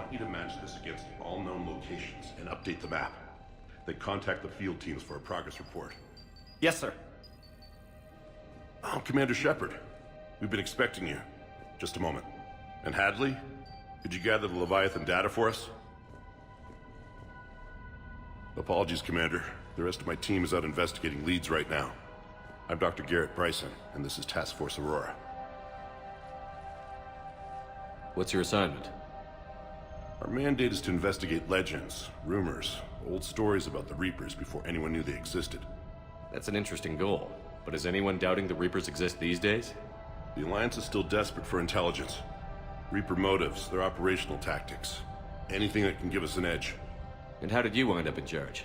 want you to match this against all known locations and update the map. Then contact the field teams for a progress report. Yes, sir. Oh, Commander Shepard. We've been expecting you. Just a moment. And Hadley? Could you gather the Leviathan data for us? Apologies, Commander. The rest of my team is out investigating leads right now. I'm Dr. Garrett Bryson, and this is Task Force Aurora. What's your assignment? Our mandate is to investigate legends, rumors, old stories about the Reapers before anyone knew they existed. That's an interesting goal, but is anyone doubting the Reapers exist these days? The Alliance is still desperate for intelligence. Reaper motives, their operational tactics. Anything that can give us an edge. And how did you wind up in charge?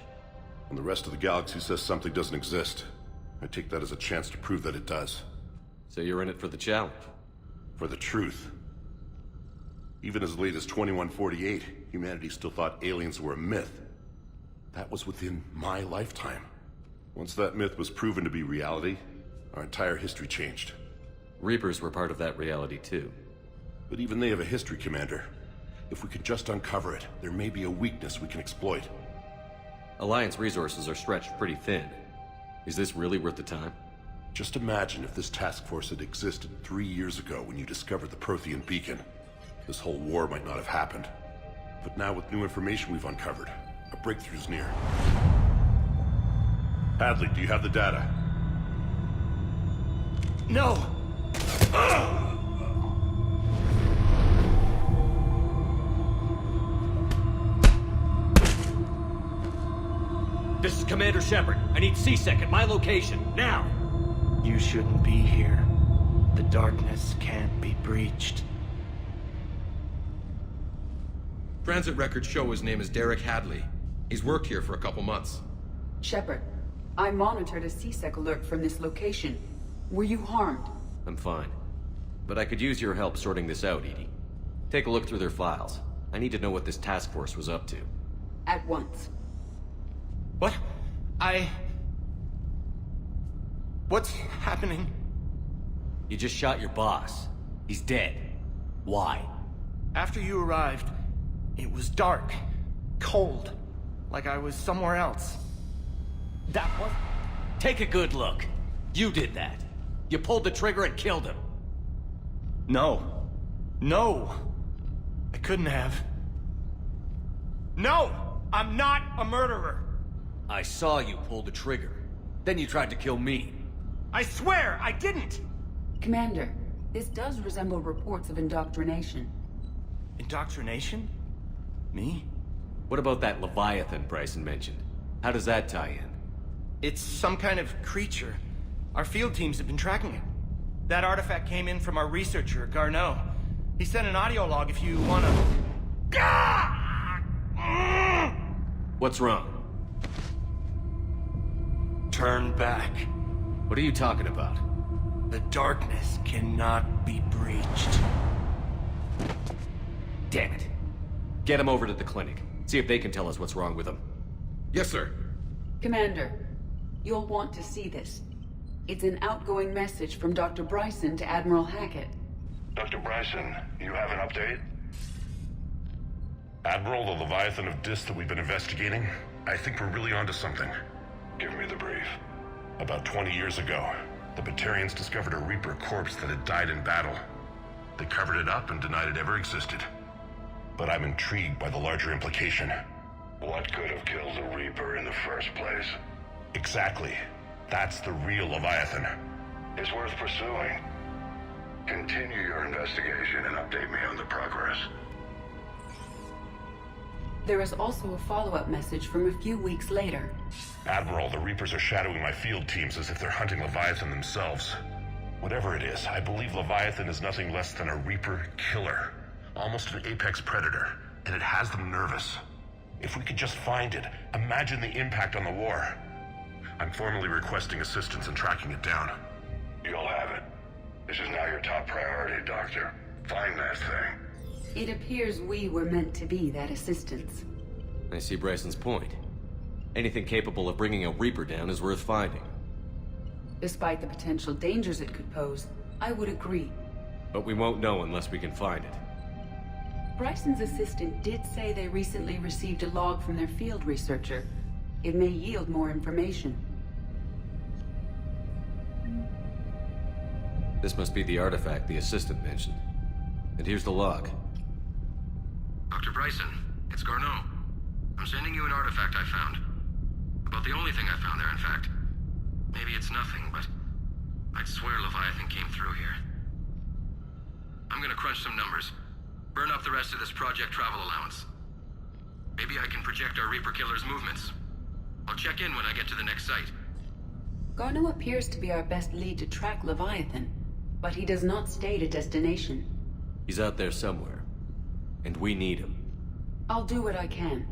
When the rest of the galaxy says something doesn't exist, I take that as a chance to prove that it does. So you're in it for the challenge? For the truth. Even as late as 2148, humanity still thought aliens were a myth. That was within my lifetime. Once that myth was proven to be reality, our entire history changed. Reapers were part of that reality too. But even they have a history, Commander. If we could just uncover it, there may be a weakness we can exploit. Alliance resources are stretched pretty thin. Is this really worth the time? Just imagine if this task force had existed 3 years ago when you discovered the Prothean beacon. This whole war might not have happened. But now with new information we've uncovered, a breakthrough's near. Hadley, do you have the data? No! This is Commander Shepard. I need C-Sec at my location, now! You shouldn't be here. The darkness can't be breached. Transit records show his name is Derek Hadley. He's worked here for a couple months. Shepard, I monitored a C-Sec alert from this location. Were you harmed? I'm fine. But I could use your help sorting this out, Edie. Take a look through their files. I need to know what this task force was up to. At once. What? What's happening? You just shot your boss. He's dead. Why? After you arrived, it was dark, cold, like I was somewhere else. That was... Take a good look. You did that. You pulled the trigger and killed him. No. No! I couldn't have. No! I'm not a murderer! I saw you pull the trigger. Then you tried to kill me. I swear I didn't! Commander, this does resemble reports of indoctrination. Indoctrination? Me? What about that Leviathan Bryson mentioned? How does that tie in? It's some kind of creature. Our field teams have been tracking it. That artifact came in from our researcher, Garneau. He sent an audio log if you wanna... What's wrong? Turn back. What are you talking about? The darkness cannot be breached. Damn it. Get him over to the clinic. See if they can tell us what's wrong with him. Yes, sir. Commander, you'll want to see this. It's an outgoing message from Dr. Bryson to Admiral Hackett. Dr. Bryson, you have an update? Admiral, the Leviathan of Dis that we've been investigating, I think we're really onto something. Give me the brief. About 20 years ago, the Batarians discovered a Reaper corpse that had died in battle. They covered it up and denied it ever existed. But I'm intrigued by the larger implication. What could have killed the Reaper in the first place? Exactly. That's the real Leviathan. It's worth pursuing. Continue your investigation and update me on the progress. There is also a follow-up message from a few weeks later. Admiral, the Reapers are shadowing my field teams as if they're hunting Leviathan themselves. Whatever it is, I believe Leviathan is nothing less than a Reaper killer. Almost an apex predator, and it has them nervous. If we could just find it, imagine the impact on the war. I'm formally requesting assistance in tracking it down. You'll have it. This is now your top priority, Doctor. Find that thing. It appears we were meant to be that assistance. I see Bryson's point. Anything capable of bringing a Reaper down is worth finding. Despite the potential dangers it could pose, I would agree. But we won't know unless we can find it. Bryson's assistant did say they recently received a log from their field researcher. It may yield more information. This must be the artifact the assistant mentioned. And here's the log. Dr. Bryson, it's Garneau. I'm sending you an artifact I found. About the only thing I found there, in fact. Maybe it's nothing, but I'd swear Leviathan came through here. I'm gonna crunch some numbers. Burn up the rest of this project travel allowance. Maybe I can project our Reaper Killer's movements. I'll check in when I get to the next site. Garneau appears to be our best lead to track Leviathan, but he does not state a destination. He's out there somewhere. And we need him. I'll do what I can.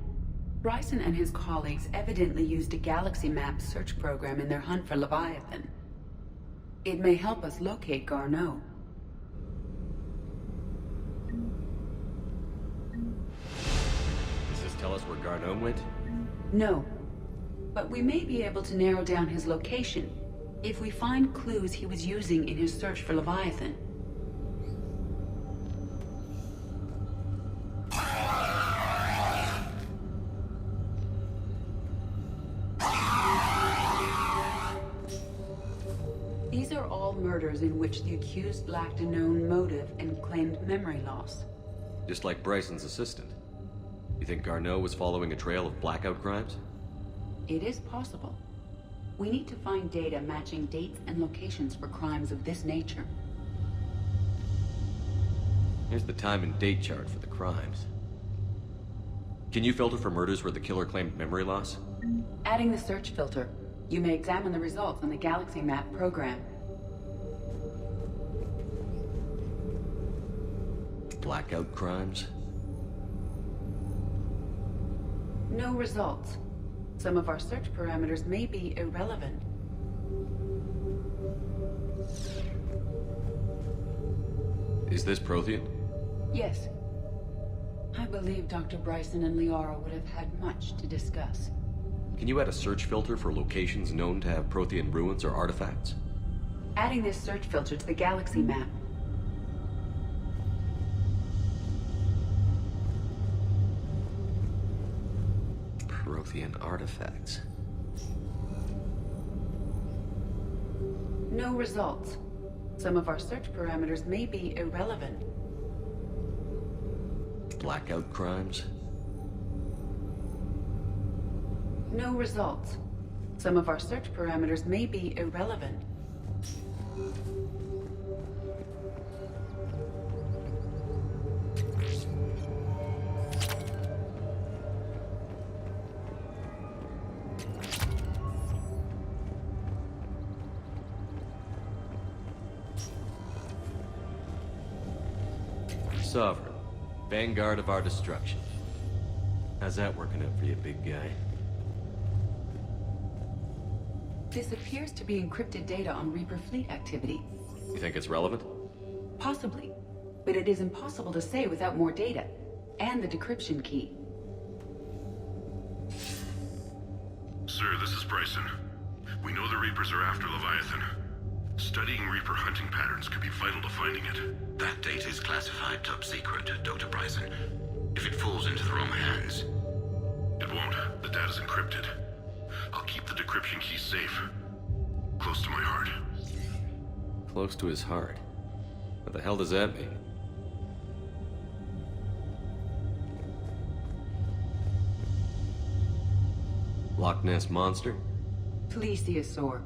Bryson and his colleagues evidently used a galaxy map search program in their hunt for Leviathan. It may help us locate Garneau. Does this tell us where Garneau went? No, but we may be able to narrow down his location if we find clues he was using in his search for Leviathan. These are all murders in which the accused lacked a known motive and claimed memory loss. Just like Bryson's assistant. You think Garneau was following a trail of blackout crimes? It is possible. We need to find data matching dates and locations for crimes of this nature. Here's the time and date chart for the crimes. Can you filter for murders where the killer claimed memory loss? Adding the search filter, you may examine the results on the Galaxy Map program. Blackout crimes? No results. Some of our search parameters may be irrelevant. Is this Prothean? Yes. I believe Dr. Bryson and Liara would have had much to discuss. Can you add a search filter for locations known to have Prothean ruins or artifacts? Adding this search filter to the Galaxy Map. Prothean artifacts. No results. Some of our search parameters may be irrelevant. Blackout crimes? No results. Some of our search parameters may be irrelevant. Sovereign, vanguard of our destruction. How's that working out for you, big guy? This appears to be encrypted data on Reaper fleet activity. You think it's relevant? Possibly, but it is impossible to say without more data, and the decryption key. Sir, this is Bryson. We know the Reapers are after Leviathan. Studying Reaper hunting patterns could be vital to finding it. That data is classified top secret, Dr. Bryson. If it falls into the wrong hands... It won't. The data's encrypted. I'll keep the decryption key safe. Close to my heart. Close to his heart. What the hell does that mean? Loch Ness Monster? Plesiosaur.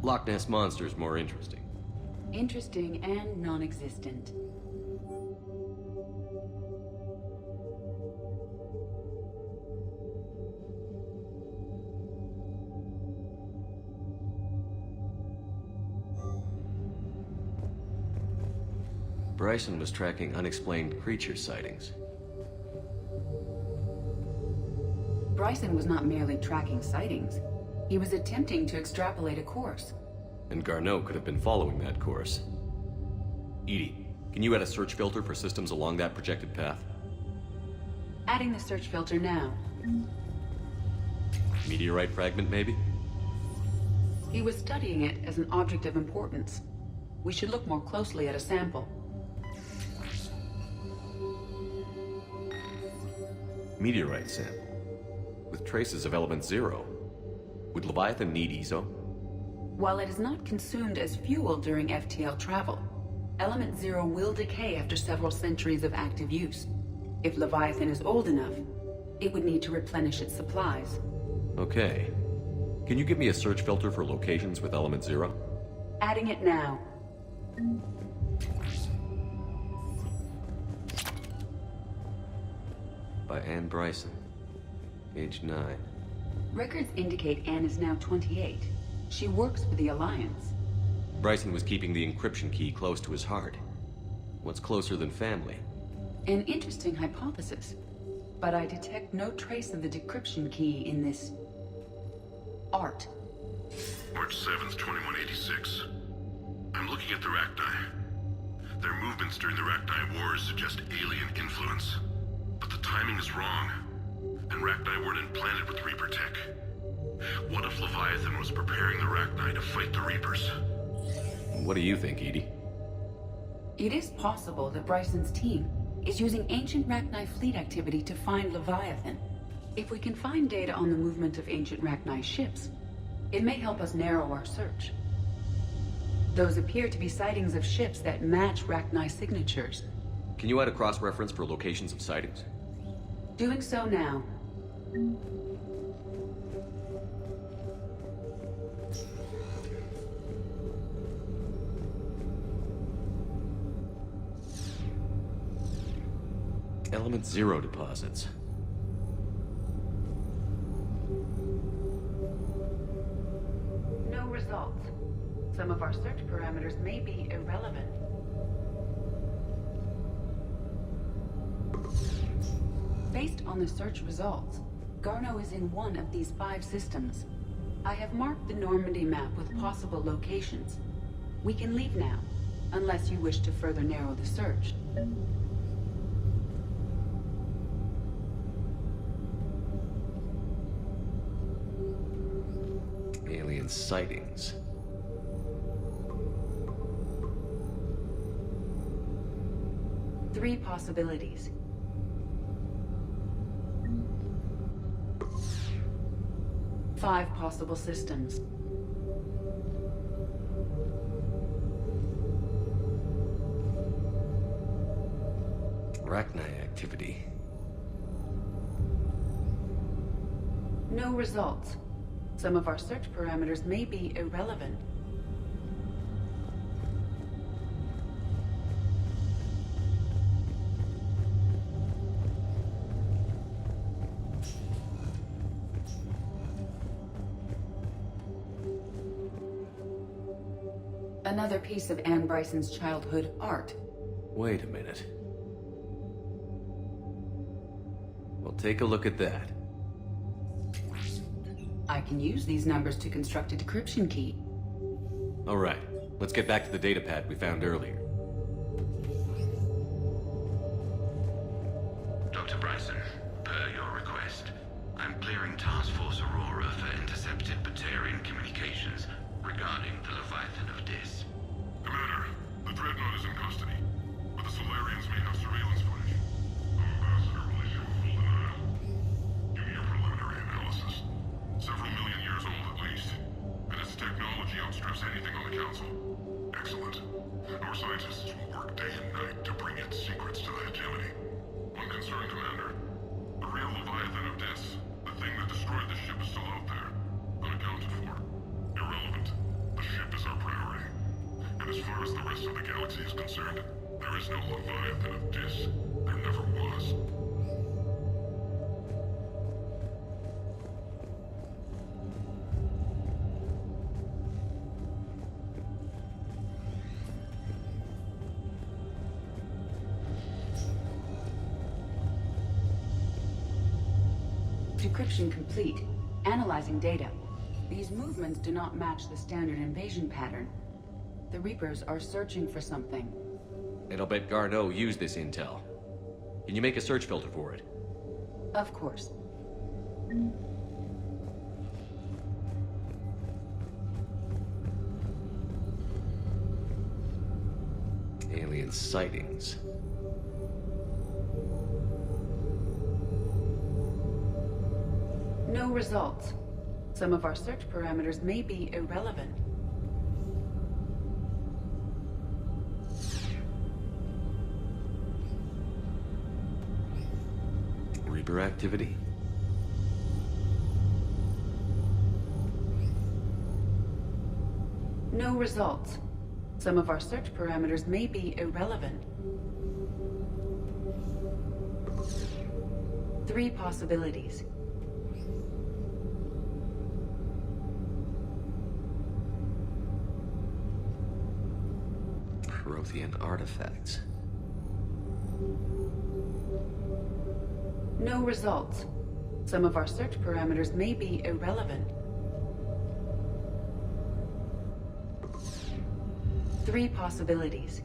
Loch Ness Monster is more interesting. Interesting and non-existent. Bryson was tracking unexplained creature sightings. Bryson was not merely tracking sightings. He was attempting to extrapolate a course. And Garneau could have been following that course. EDI, can you add a search filter for systems along that projected path? Adding the search filter now. Meteorite fragment, maybe? He was studying it as an object of importance. We should look more closely at a sample. Meteorite sample. With traces of element 0. Would Leviathan need ESO? While it is not consumed as fuel during FTL travel, element 0 will decay after several centuries of active use. If Leviathan is old enough, it would need to replenish its supplies. Okay. Can you give me a search filter for locations with element 0? Adding it now. By Anne Bryson. Age 9. Records indicate Anne is now 28. She works for the Alliance. Bryson was keeping the encryption key close to his heart. What's closer than family? An interesting hypothesis. But I detect no trace of the decryption key in this... art. March 7th, 2186. I'm looking at the Rachni. Their movements during the Rachni Wars suggest alien influence. But the timing is wrong. And Rachni weren't implanted with Reaper tech. What if Leviathan was preparing the Rachni to fight the Reapers? What do you think, Edie? It is possible that Bryson's team is using ancient Rachni fleet activity to find Leviathan. If we can find data on the movement of ancient Rachni ships, it may help us narrow our search. Those appear to be sightings of ships that match Rachni signatures. Can you add a cross-reference for locations of sightings? Doing so now. Element 0 deposits. No results. Some of our search parameters may be irrelevant. Based on the search results, Garneau is in one of these 5 systems. I have marked the Normandy map with possible locations. We can leave now, unless you wish to further narrow the search. Alien sightings. Three possibilities. Five possible systems. Rachni activity. No results. Some of our search parameters may be irrelevant. Another piece of Anne Bryson's childhood art. Wait a minute. Well, take a look at that. I can use these numbers to construct a decryption key. All right, let's get back to the datapad we found earlier. Dr. Bryson, per your request, I'm clearing Task Force Aurora for intercepted Batarian communications regarding the Leviathan of Dis. Commander, the Dreadnought is in custody, but the Solarians may have surveillance footage. Ambassador will issue a full denial. Give me your preliminary analysis. Several million years old at least, and its technology outstrips anything on the Council. Excellent. Our scientists will work day and night to bring its secrets to the hegemony. One concern, Commander. The real Leviathan of Dis, the thing that destroyed the ship, is still out there, unaccounted for. Irrelevant. The ship is our priority. And as far as the rest of the galaxy is concerned, there is no Leviathan of Dis. There never was. Decryption complete. Analyzing data. These movements do not match the standard invasion pattern. The Reapers are searching for something. And I'll bet Garneau used this intel. Can you make a search filter for it? Of course. Alien sightings. No results. Some of our search parameters may be irrelevant. Reaper activity? No results. Some of our search parameters may be irrelevant. 3 possibilities. Prothean artifacts. No results. Some of our search parameters may be irrelevant. 3 possibilities.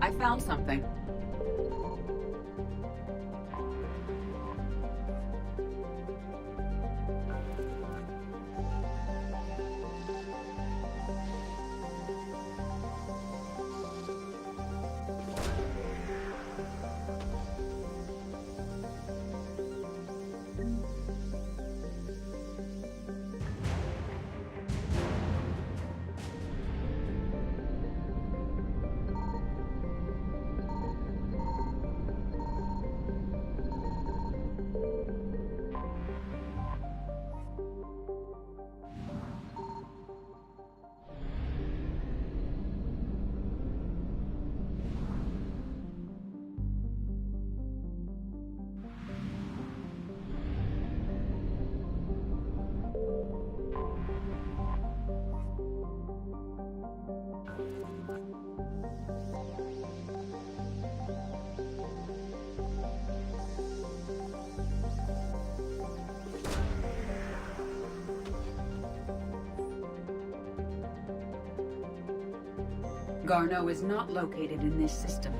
I found something. Garneau is not located in this system.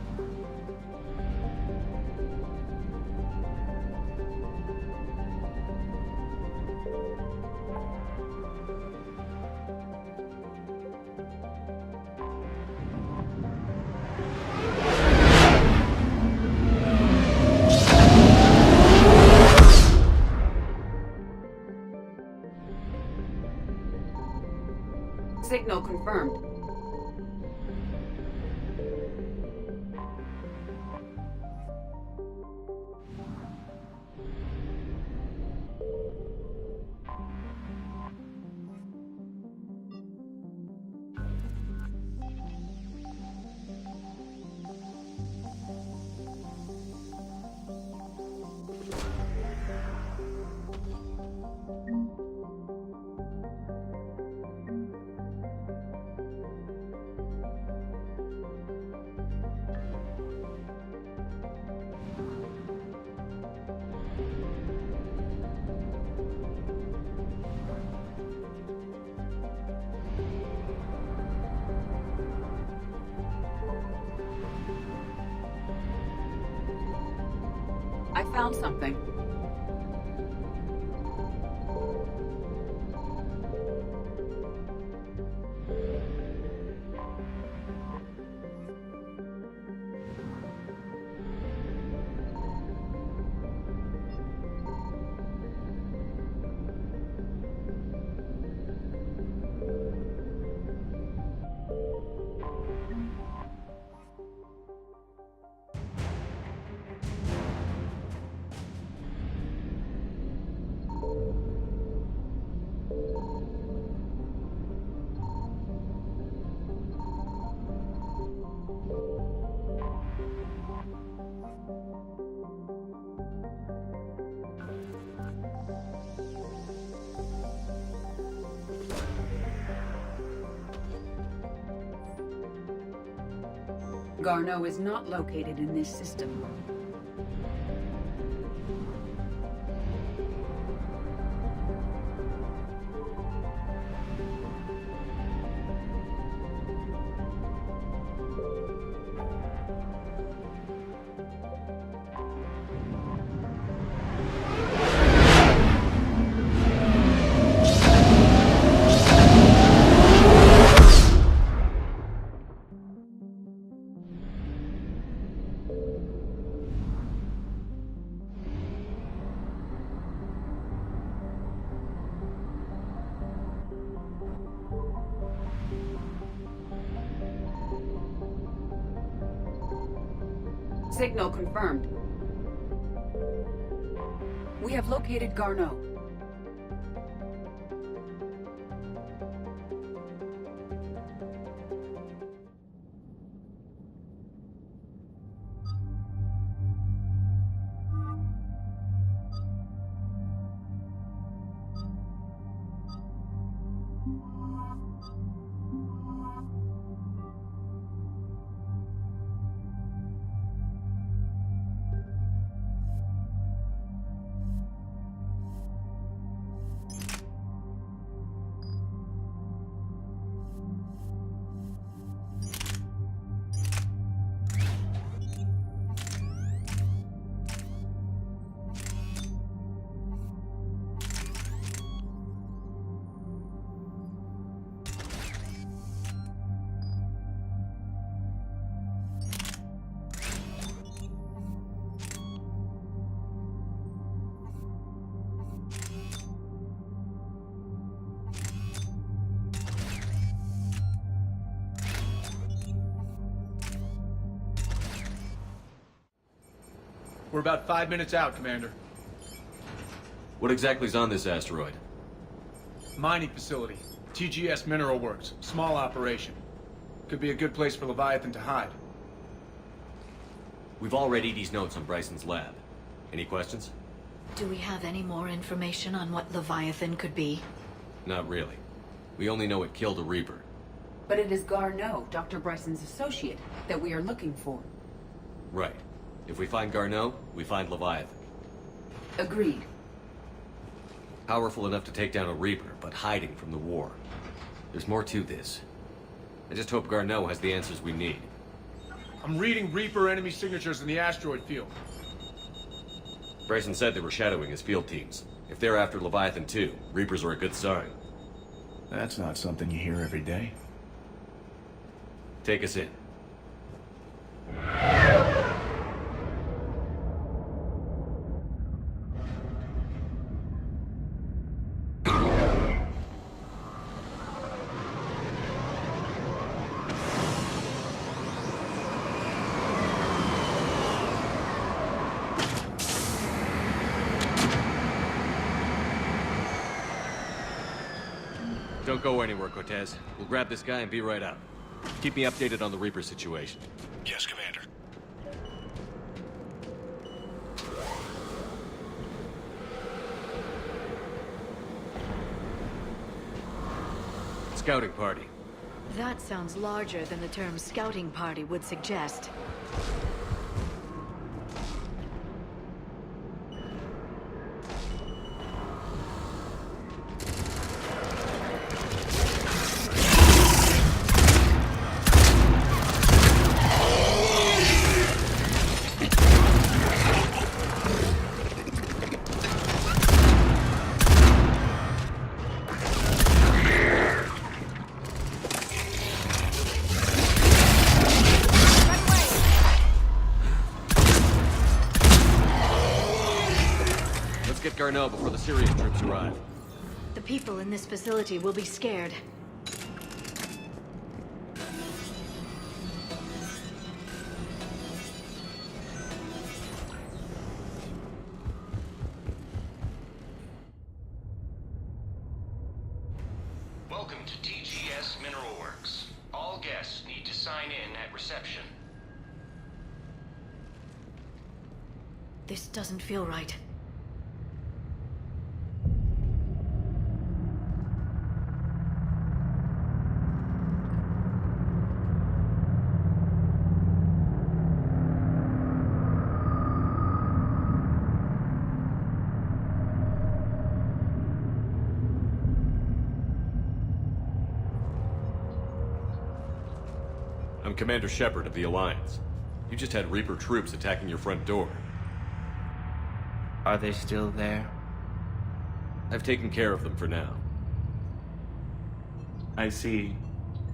Signal confirmed. I found something. Garneau is not located in this system. Signal confirmed. We have located Garneau. We're about 5 minutes out, Commander. What exactly is on this asteroid? Mining facility. TGS Mineral Works. Small operation. Could be a good place for Leviathan to hide. We've all read Edie's notes on Bryson's lab. Any questions? Do we have any more information on what Leviathan could be? Not really. We only know it killed a Reaper. But it is Garneau, Dr. Bryson's associate, that we are looking for. Right. If we find Garneau, we find Leviathan. Agreed. Powerful enough to take down a Reaper, but hiding from the war. There's more to this. I just hope Garneau has the answers we need. I'm reading Reaper enemy signatures in the asteroid field. Bryson said they were shadowing his field teams. If they're after Leviathan too, Reapers are a good sign. That's not something you hear every day. Take us in. Don't go anywhere, Cortez. We'll grab this guy and be right out. Keep me updated on the Reaper situation. Yes, Commander. Scouting party. That sounds larger than the term scouting party would suggest. Get Garneau before the serious troops arrive. The people in this facility will be scared. Welcome to TGS Mineral Works. All guests need to sign in at reception. This doesn't feel right. I'm Commander Shepard of the Alliance. You just had Reaper troops attacking your front door. Are they still there? I've taken care of them for now. I see.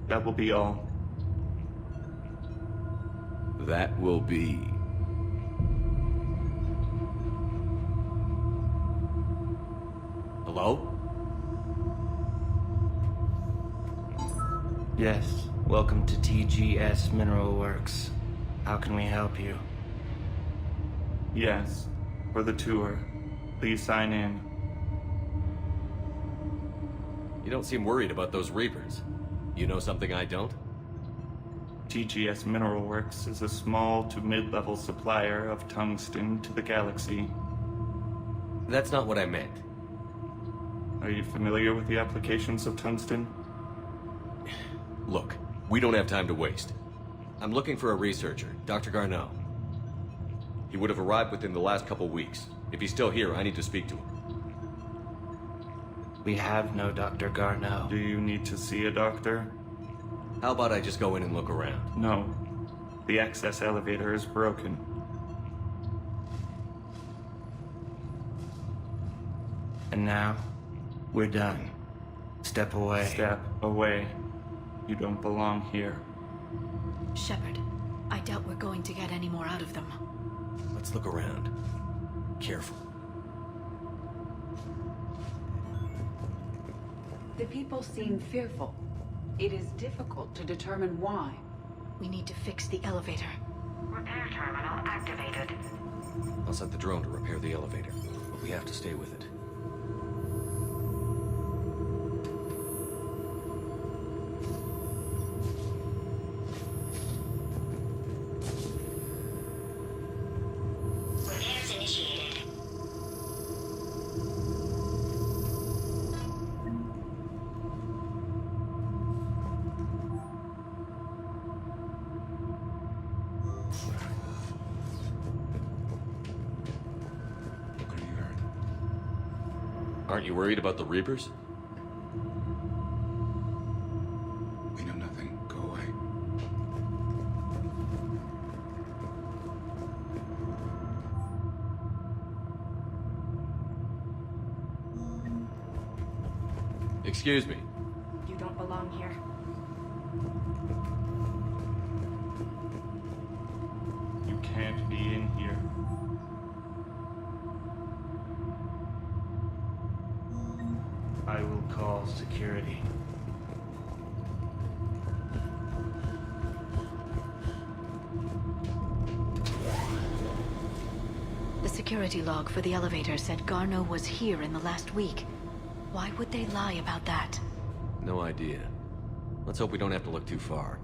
That will be all. That will be... Hello? Yes. Welcome to TGS Mineral Works. How can we help you? Yes, for the tour. Please sign in. You don't seem worried about those Reapers. You know something I don't? TGS Mineral Works is a small to mid-level supplier of tungsten to the galaxy. That's not what I meant. Are you familiar with the applications of tungsten? Look, we don't have time to waste. I'm looking for a researcher, Dr. Garneau. He would have arrived within the last couple weeks. If he's still here, I need to speak to him. We have no Dr. Garneau. Do you need to see a doctor? How about I just go in and look around? No. The access elevator is broken. And now, we're done. Step away. Step away. You don't belong here. Shepard, I doubt we're going to get any more out of them. Let's look around. Careful. The people seem fearful. It is difficult to determine why. We need to fix the elevator. Repair terminal activated. I'll set the drone to repair the elevator, but we have to stay with it. Repairs initiated. Aren't you worried about the Reapers? We know nothing. Go away. Excuse me. You don't belong here. You can't be in here. I will call security. The security log for the elevator said Garneau was here in the last week. Why would they lie about that? No idea. Let's hope we don't have to look too far.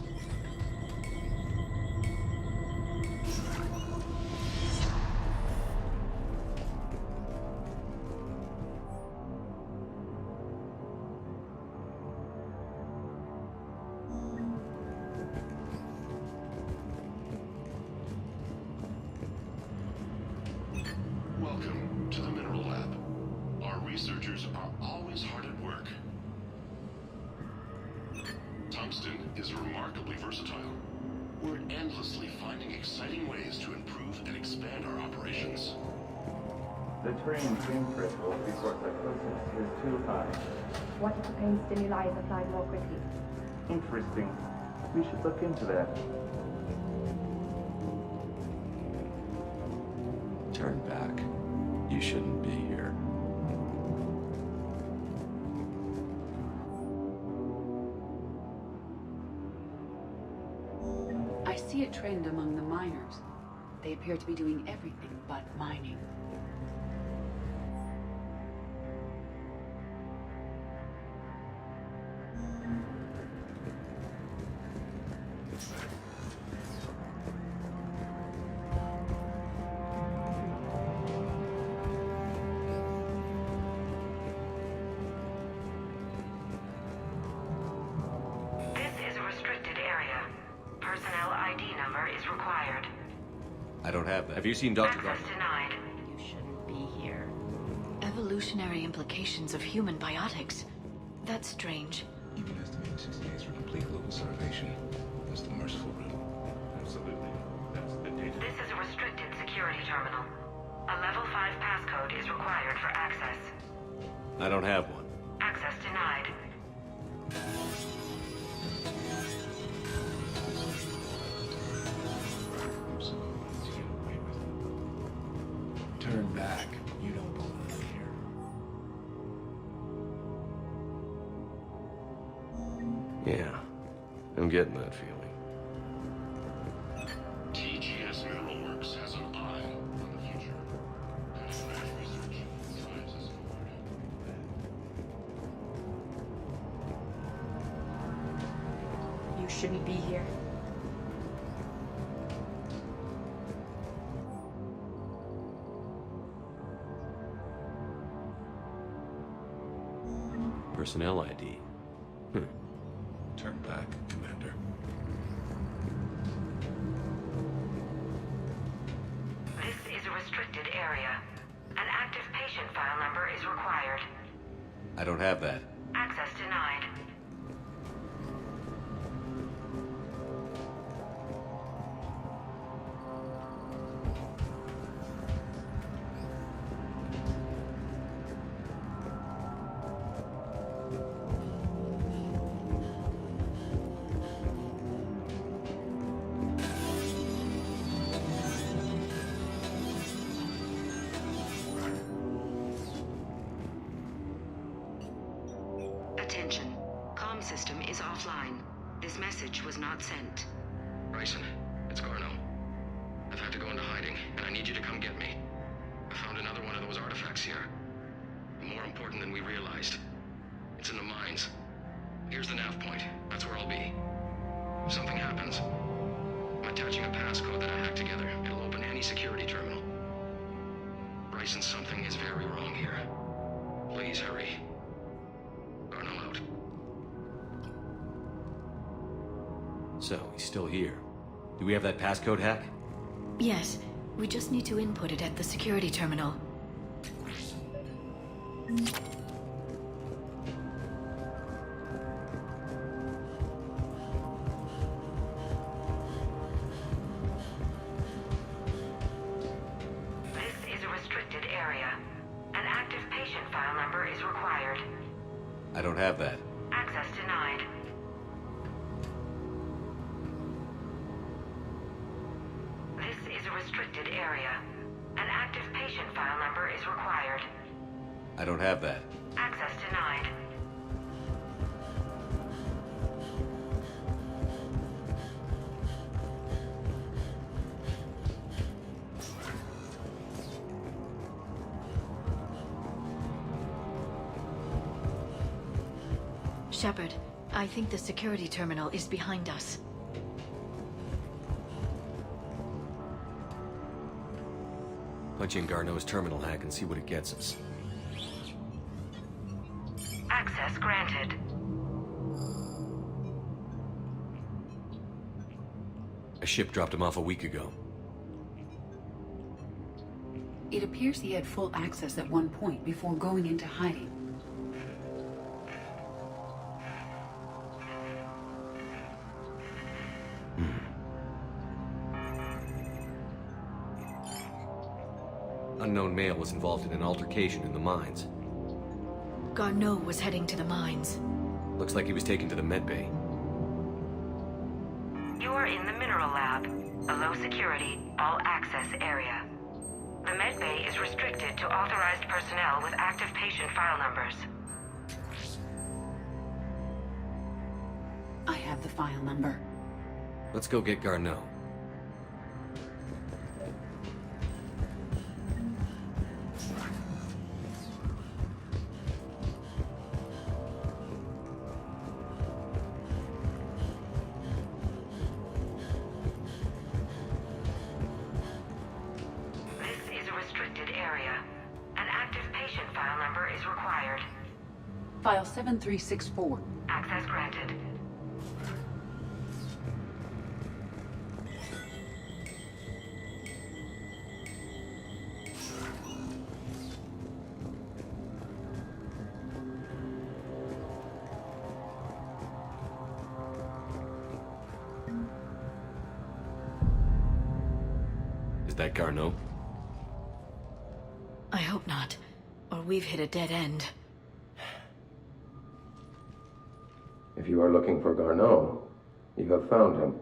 Welcome to the Mineral Lab. Our researchers are always hard at work. Tungsten is remarkably versatile. We're endlessly finding exciting ways to improve and expand our operations. The terrain pain threshold before psychosis is too high. What if the pain stimuli is applied more quickly? Interesting. We should look into that. Turn back. You shouldn't be here. I see a trend among the miners. They appear to be doing everything but mining. I don't have that. Have you seen Dr. Garneau? Access denied. You shouldn't be here. Evolutionary implications of human biotics. That's strange. Even estimated 6 days for complete global starvation. was the merciful route. Absolutely. That's the data. This is a restricted security terminal. A level 5 passcode is required for access. I don't have one. Access denied. Turn back. You don't belong here. Yeah, I'm getting that feeling. TGS Mineral Works has an eye on the future. Cutting-edge research drives us forward. You shouldn't be here. Personnel ID. Turn back, Commander. This is a restricted area. An active patient file number is required. I don't have that. Access denied. Attention. Comm system is offline. This message was not sent. Bryson, it's Garno. I've had to go into hiding, and I need you to come get me. I found another one of those artifacts here. More important than we realized. It's in the mines. Here's the nav point. That's where I'll be. If something happens, I'm attaching a passcode that I hacked together. It'll open any security terminal. Bryson, something is very wrong here. Please hurry. Garno out. So, he's still here. Do we have that passcode hack? Yes, we just need to input it at the security terminal. This is a restricted area. An active patient file number is required. I don't have that. Access denied. This is a restricted area. An active patient file number is required. I don't have that. Access denied. Shepard, I think the security terminal is behind us. Punch in Garneau's terminal hack and see what it gets us. Access granted. A ship dropped him off a week ago. It appears he had full access at one point before going into hiding. Unknown male was involved in an altercation in the mines. Garneau was heading to the mines. Looks like he was taken to the medbay. You are in the mineral lab, a low security, all access area. The medbay is restricted to authorized personnel with active patient file numbers. I have the file number. Let's go get Garneau. This is a restricted area. An active patient file number is required. File 7364. Access granted. that Garneau? I hope not, or we've hit a dead end. If you are looking for Garneau, you have found him.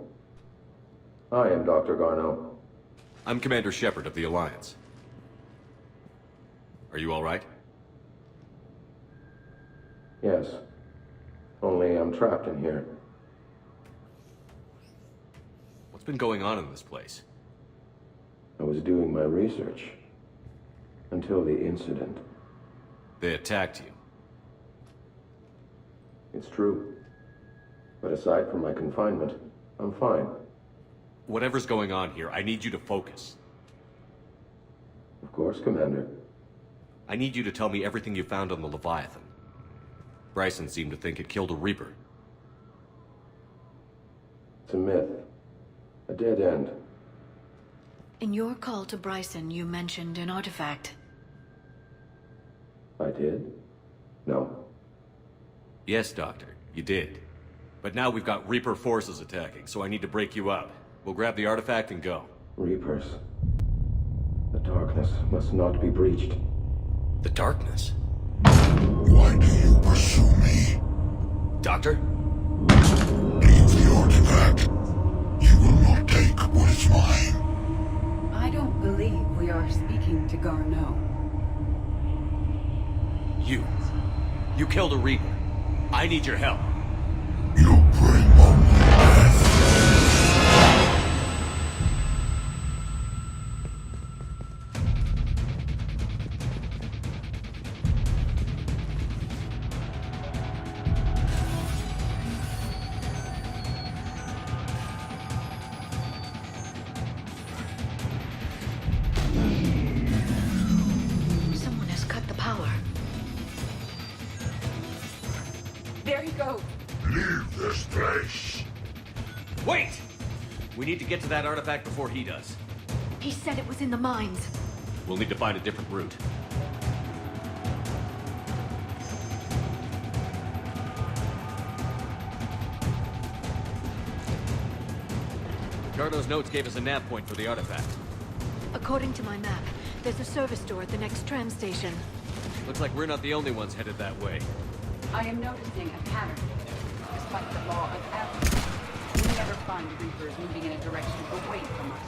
I am Dr. Garneau. I'm Commander Shepard of the Alliance. Are you all right? Yes. Only I'm trapped in here. What's been going on in this place? I was doing my research. Until the incident. They attacked you. It's true. But aside from my confinement, I'm fine. Whatever's going on here, I need you to focus. Of course, Commander. I need you to tell me everything you found on the Leviathan. Bryson seemed to think it killed a Reaper. It's a myth. A dead end. In your call to Bryson, you mentioned an artifact. I did? No. Yes, Doctor, you did. But now we've got Reaper forces attacking, so I need to break you up. We'll grab the artifact and go. Reapers. The darkness must not be breached. The darkness? Why do you pursue me? Doctor? Leave the artifact. You will not take what is mine. I don't believe we are speaking to Garneau. You killed a Reaper. I need your help. You bring only death. Someone has cut the power. There he goes. Leave this place. Wait! We need to get to that artifact before he does. He said it was in the mines. We'll need to find a different route. Garneau's notes gave us a nav point for the artifact. According to my map, there's a service door at the next tram station. Looks like we're not the only ones headed that way. I am noticing a pattern. Despite the law of averages, we never find Reapers moving in a direction away from us.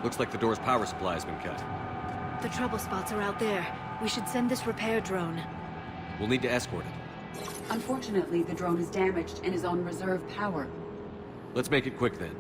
Looks like the door's power supply has been cut. The trouble spots are out there. We should send this repair drone. We'll need to escort it. Unfortunately, the drone is damaged and is on reserve power. Let's make it quick then.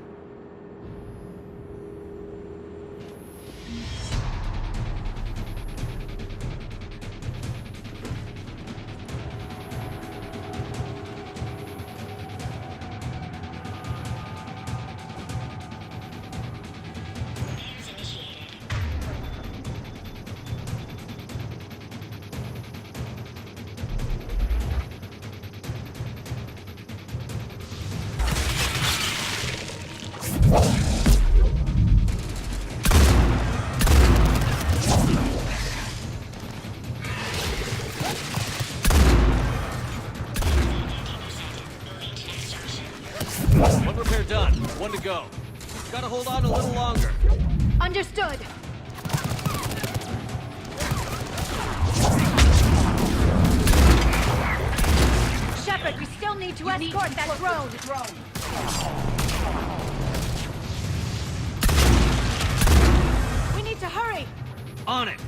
One repair done. One to go. Gotta hold on a little longer. Understood. Shepard, we still need to escort that drone. We need to hurry. On it.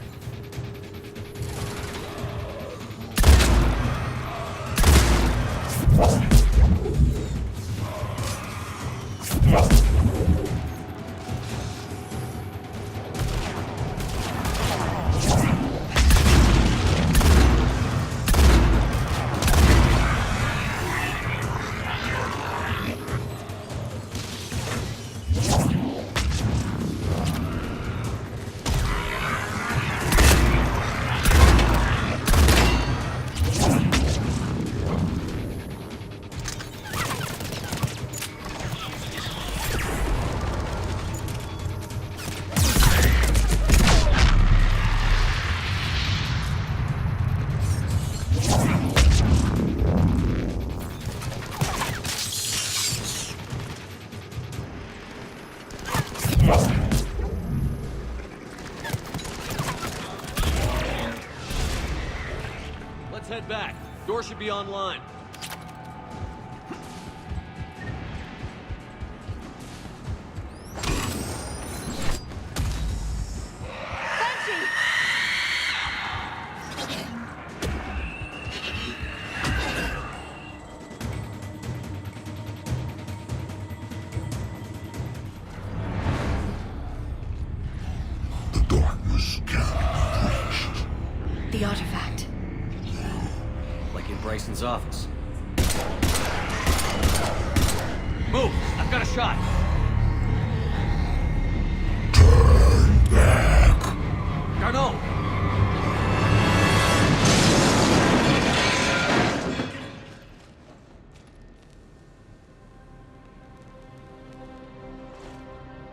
Head back. Door should be online. The darkness cannot be reached. The artifact. Like in Bryson's office. Move! I've got a shot! Turn back! Garneau!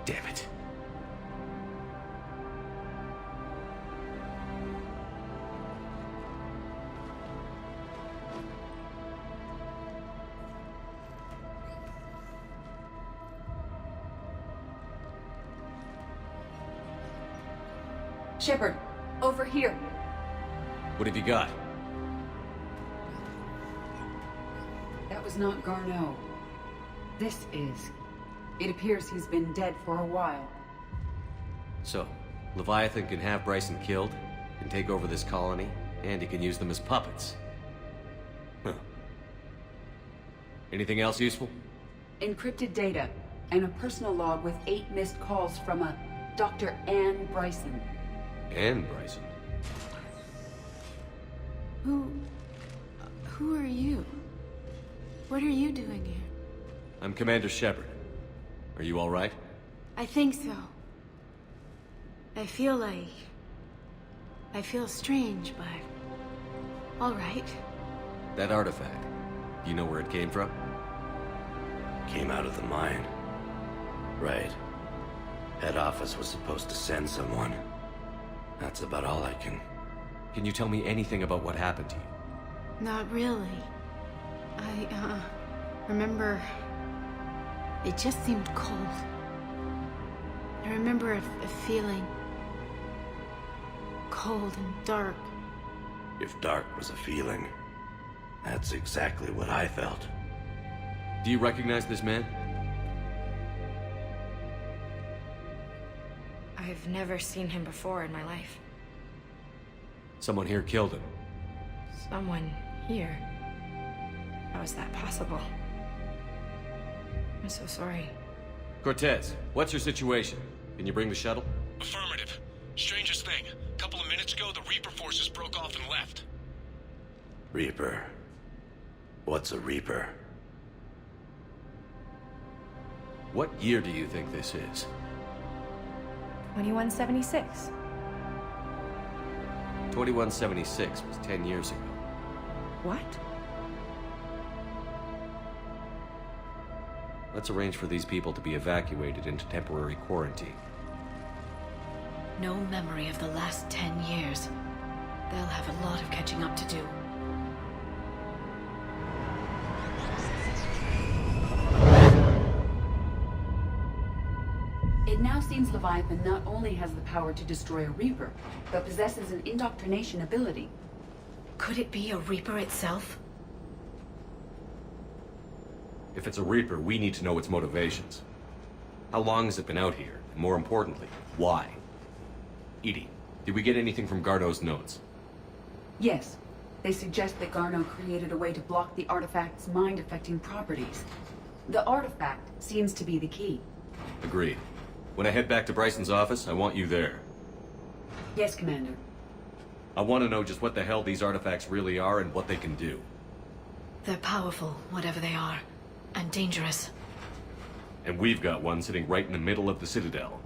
Damn it. Shepard, over here. What have you got? That was not Garneau. This is. It appears he's been dead for a while. So, Leviathan can have Bryson killed, can take over this colony, and he can use them as puppets. Huh. Anything else useful? Encrypted data, and a personal log with 8 missed calls from a Dr. Ann Bryson. Ann Bryson? Who are you? What are you doing here? I'm Commander Shepard. Are you all right? I think so. I feel strange, but... all right. That artifact, do you know where it came from? Came out of the mine. Right. Head office was supposed to send someone. That's about all I can... Can you tell me anything about what happened to you? Not really. I remember... it just seemed cold. I remember a feeling... cold and dark. If dark was a feeling, that's exactly what I felt. Do you recognize this man? I've never seen him before in my life. Someone here killed him. Someone here? How is that possible? I'm so sorry. Cortez, what's your situation? Can you bring the shuttle? Affirmative. Strangest thing. A couple of minutes ago, the Reaper forces broke off and left. Reaper. What's a Reaper? What year do you think this is? 2176. 2176 was 10 years ago. What? Let's arrange for these people to be evacuated into temporary quarantine. No memory of the last 10 years. They'll have a lot of catching up to do. It now seems Leviathan not only has the power to destroy a Reaper, but possesses an indoctrination ability. Could it be a Reaper itself? If it's a Reaper, we need to know its motivations. How long has it been out here? And more importantly, why? Edie, did we get anything from Garneau's notes? Yes. They suggest that Garneau created a way to block the artifact's mind-affecting properties. The artifact seems to be the key. Agreed. When I head back to Bryson's office, I want you there. Yes, Commander. I want to know just what the hell these artifacts really are and what they can do. They're powerful, whatever they are. And dangerous. And we've got one sitting right in the middle of the Citadel.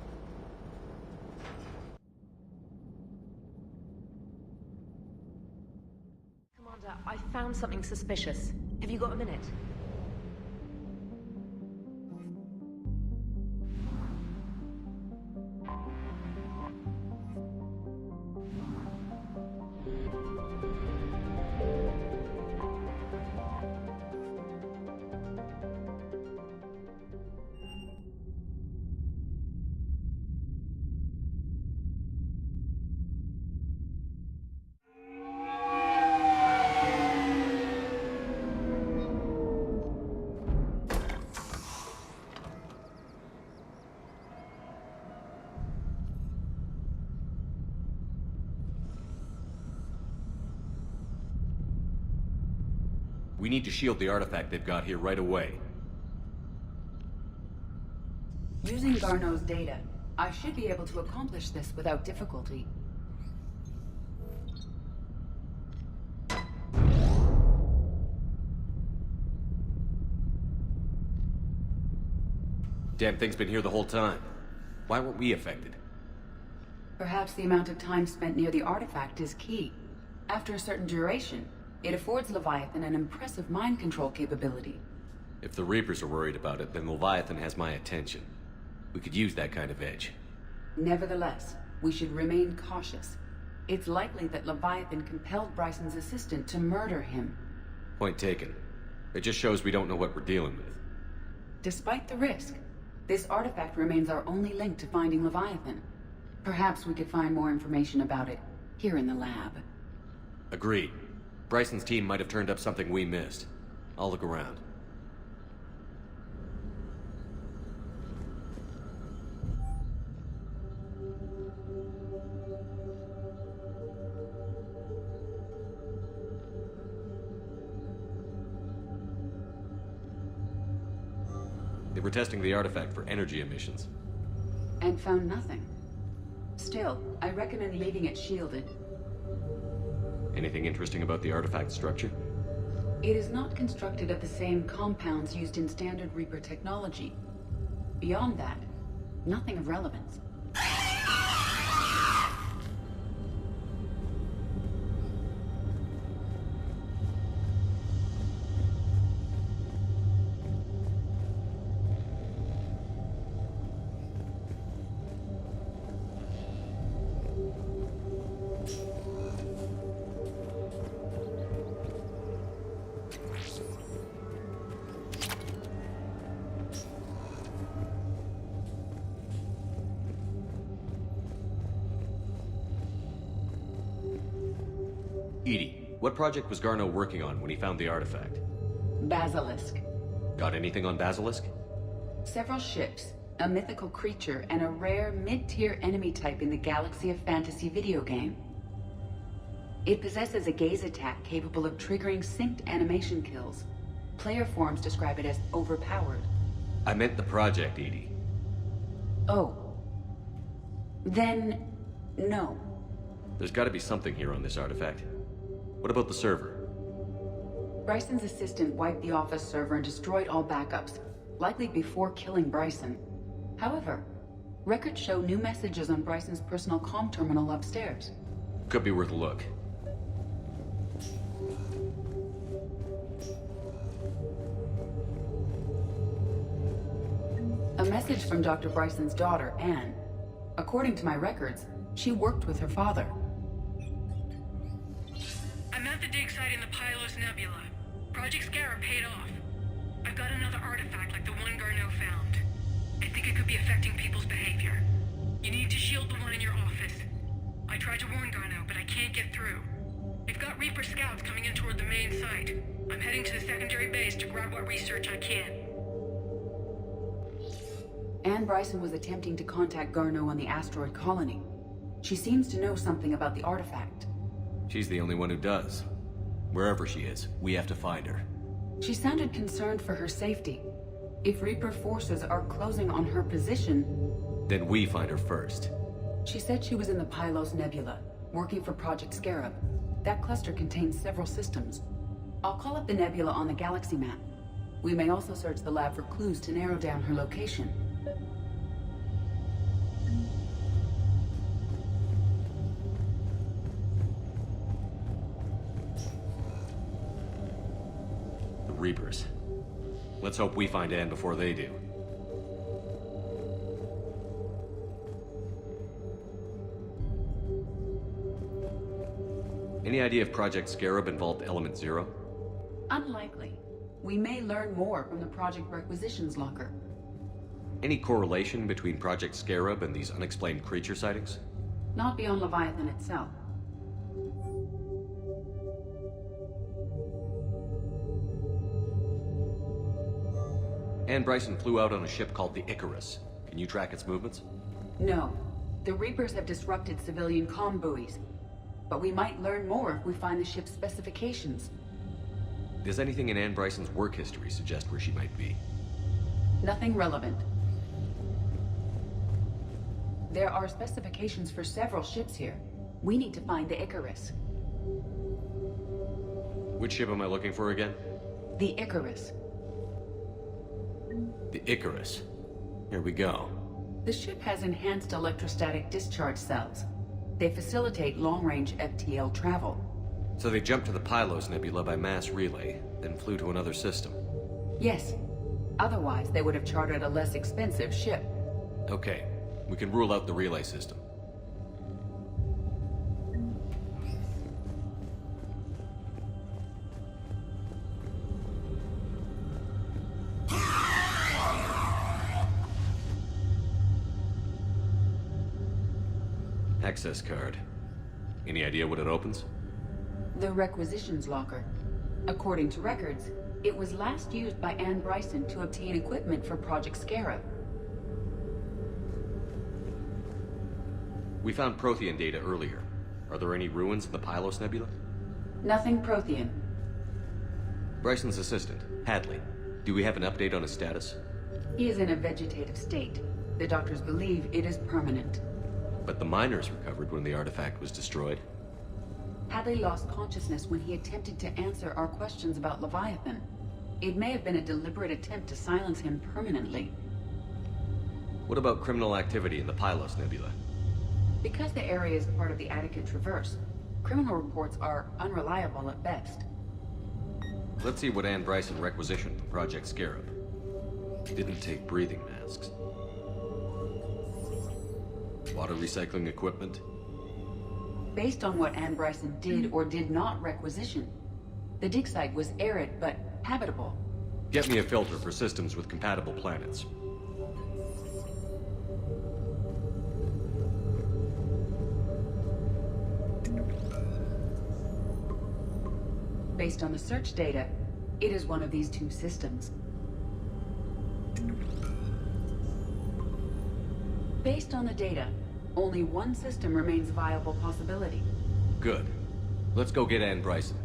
Commander, I found something suspicious. Have you got a minute? We need to shield the artifact they've got here right away. Using Garneau's data, I should be able to accomplish this without difficulty. Damn thing's been here the whole time. Why weren't we affected? Perhaps the amount of time spent near the artifact is key. After a certain duration, it affords Leviathan an impressive mind control capability. If the Reapers are worried about it, then Leviathan has my attention. We could use that kind of edge. Nevertheless, we should remain cautious. It's likely that Leviathan compelled Bryson's assistant to murder him. Point taken. It just shows we don't know what we're dealing with. Despite the risk, this artifact remains our only link to finding Leviathan. Perhaps we could find more information about it here in the lab. Agreed. Bryson's team might have turned up something we missed. I'll look around. They were testing the artifact for energy emissions. And found nothing. Still, I recommend leaving it shielded. Anything interesting about the artifact structure? It is not constructed of the same compounds used in standard Reaper technology. Beyond that, nothing of relevance. Edie, what project was Garneau working on when he found the artifact? Basilisk. Got anything on Basilisk? Several ships, a mythical creature, and a rare mid-tier enemy type in the Galaxy of Fantasy video game. It possesses a gaze attack capable of triggering synced animation kills. Player forums describe it as overpowered. I meant the project, EDI. Oh. Then, no. There's gotta be something here on this artifact. What about the server? Bryson's assistant wiped the office server and destroyed all backups, likely before killing Bryson. However, records show new messages on Bryson's personal comm terminal upstairs. Could be worth a look. A message from Dr. Bryson's daughter, Anne. According to my records, she worked with her father. I'm at the dig site in the Pylos Nebula. Project Scarab paid off. I've got another artifact like the one Garneau found. I think it could be affecting people's behavior. You need to shield the one in your office. I tried to warn Garneau, but I can't get through. We've got Reaper scouts coming in toward the main site. I'm heading to the secondary base to grab what research I can. Anne Bryson was attempting to contact Garneau on the asteroid colony. She seems to know something about the artifact. She's the only one who does. Wherever she is, we have to find her. She sounded concerned for her safety. If Reaper forces are closing on her position... Then we find her first. She said she was in the Pylos Nebula, working for Project Scarab. That cluster contains several systems. I'll call up the nebula on the galaxy map. We may also search the lab for clues to narrow down her location. Reapers. Let's hope we find Anne before they do. Any idea if Project Scarab involved Element Zero? Unlikely. We may learn more from the Project Requisitions Locker. Any correlation between Project Scarab and these unexplained creature sightings? Not beyond Leviathan itself. Anne Bryson flew out on a ship called the Icarus. Can you track its movements? No. The Reapers have disrupted civilian comm buoys. But we might learn more if we find the ship's specifications. Does anything in Anne Bryson's work history suggest where she might be? Nothing relevant. There are specifications for several ships here. We need to find the Icarus. Which ship am I looking for again? The Icarus. The Icarus. Here we go. The ship has enhanced electrostatic discharge cells. They facilitate long-range FTL travel. So they jumped to the Pylos Nebula by mass relay, then flew to another system. Yes. Otherwise, they would have chartered a less expensive ship. Okay. We can rule out the relay system. Access card. Any idea what it opens? The Requisitions Locker. According to records, it was last used by Anne Bryson to obtain equipment for Project Scarab. We found Prothean data earlier. Are there any ruins in the Pylos Nebula? Nothing Prothean. Bryson's assistant, Hadley. Do we have an update on his status? He is in a vegetative state. The doctors believe it is permanent. But the miners recovered when the artifact was destroyed. Hadley lost consciousness when he attempted to answer our questions about Leviathan. It may have been a deliberate attempt to silence him permanently. What about criminal activity in the Pylos Nebula? Because the area is part of the Attica Traverse, criminal reports are unreliable at best. Let's see what Anne Bryson requisitioned from Project Scarab. Didn't take breathing masks. Water recycling equipment. Based on what Anne Bryson did or did not requisition, the dig site was arid but habitable. Get me a filter for systems with compatible planets. Based on the search data, it is one of these two systems. Based on the data, only one system remains a viable possibility. Good. Let's go get Ann Bryson.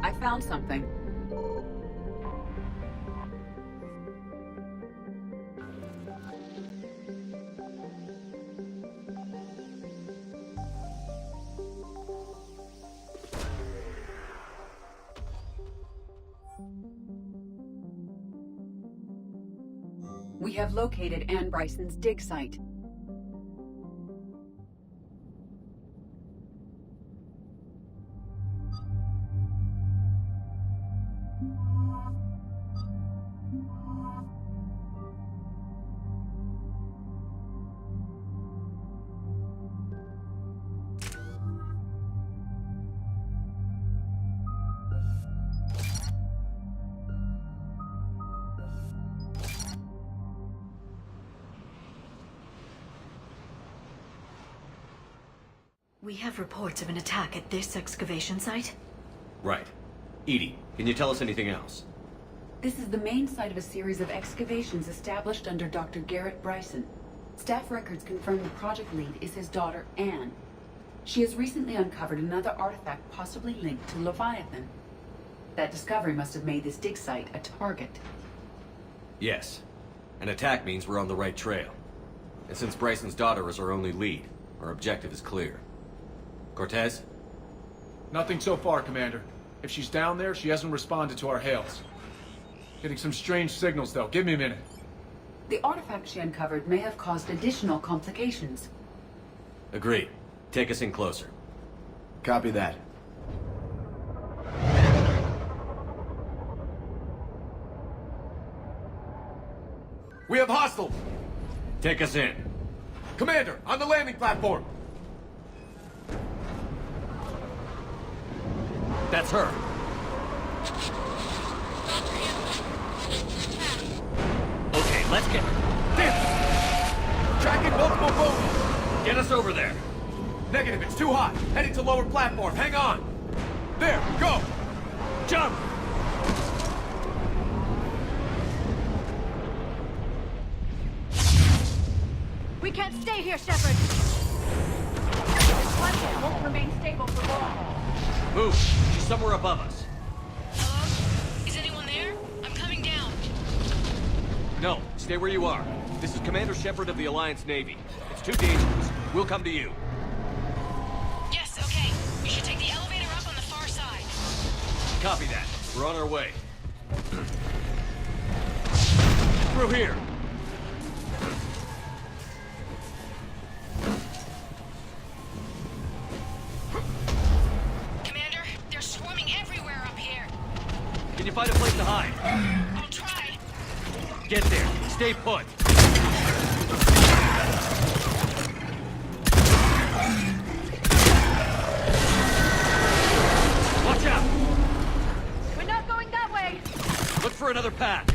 I found something. We have located Ann Bryson's dig site. We have reports of an attack at this excavation site. Right. Edie, can you tell us anything else? This is the main site of a series of excavations established under Dr. Garrett Bryson. Staff records confirm the project lead is his daughter, Anne. She has recently uncovered another artifact possibly linked to Leviathan. That discovery must have made this dig site a target. Yes. An attack means we're on the right trail. And since Bryson's daughter is our only lead, our objective is clear. Cortez? Nothing so far, Commander. If she's down there, she hasn't responded to our hails. Getting some strange signals, though. Give me a minute. The artifact she uncovered may have caused additional complications. Agreed. Take us in closer. Copy that. We have hostiles! Take us in. Commander, on the landing platform! That's her. Okay, let's get her. Damn! Tracking multiple boats! Get us over there. Negative, it's too hot. Heading to lower platform. Hang on. There, go! Jump! We can't stay here, Shepard! This platform won't remain stable for long. Move! She's somewhere above us. Hello? Is anyone there? I'm coming down. No, stay where you are. This is Commander Shepard of the Alliance Navy. It's too dangerous. We'll come to you. Yes, okay. We should take the elevator up on the far side. Copy that. We're on our way. Through here. Commander, they're swarming everywhere up here. Can you find a place to hide? I'll try. Get there. Stay put. Watch out! We're not going that way! Look for another path.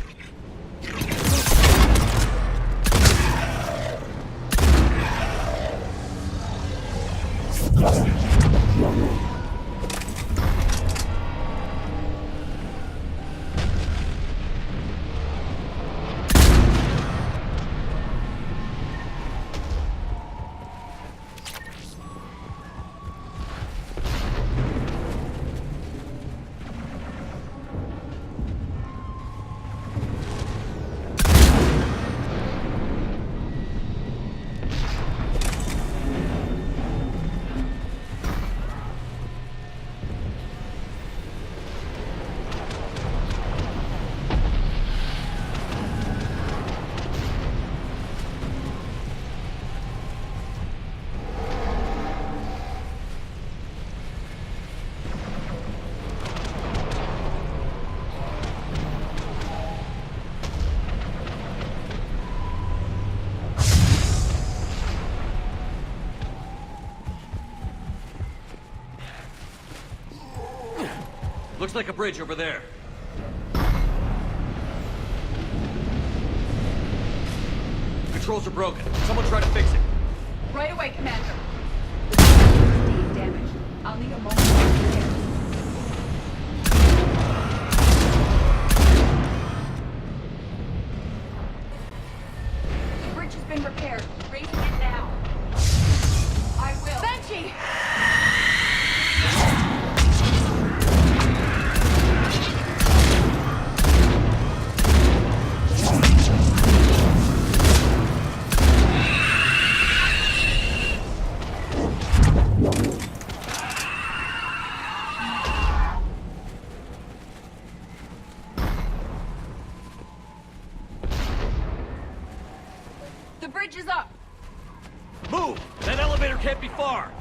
Looks like a bridge over there. Controls are broken. Someone try to fix it. Right away, Commander. The bridge is being damaged. I'll need a moment to repair. The bridge has been repaired. Raising it now. I will. Banshee! The bridge is up. Move! That elevator can't be far!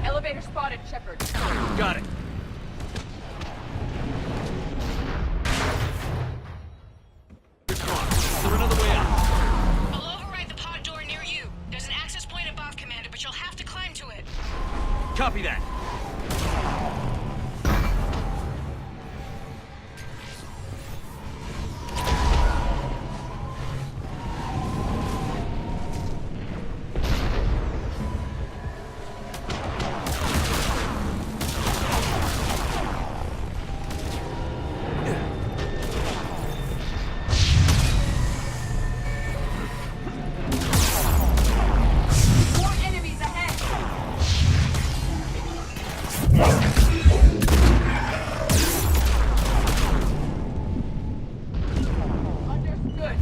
Elevator spotted, Shepard. Got it. Good clock. Is there another way out? I'll override the pod door near you. There's an access point above, Commander, but you'll have to climb to it. Copy that. More enemies ahead. Understood.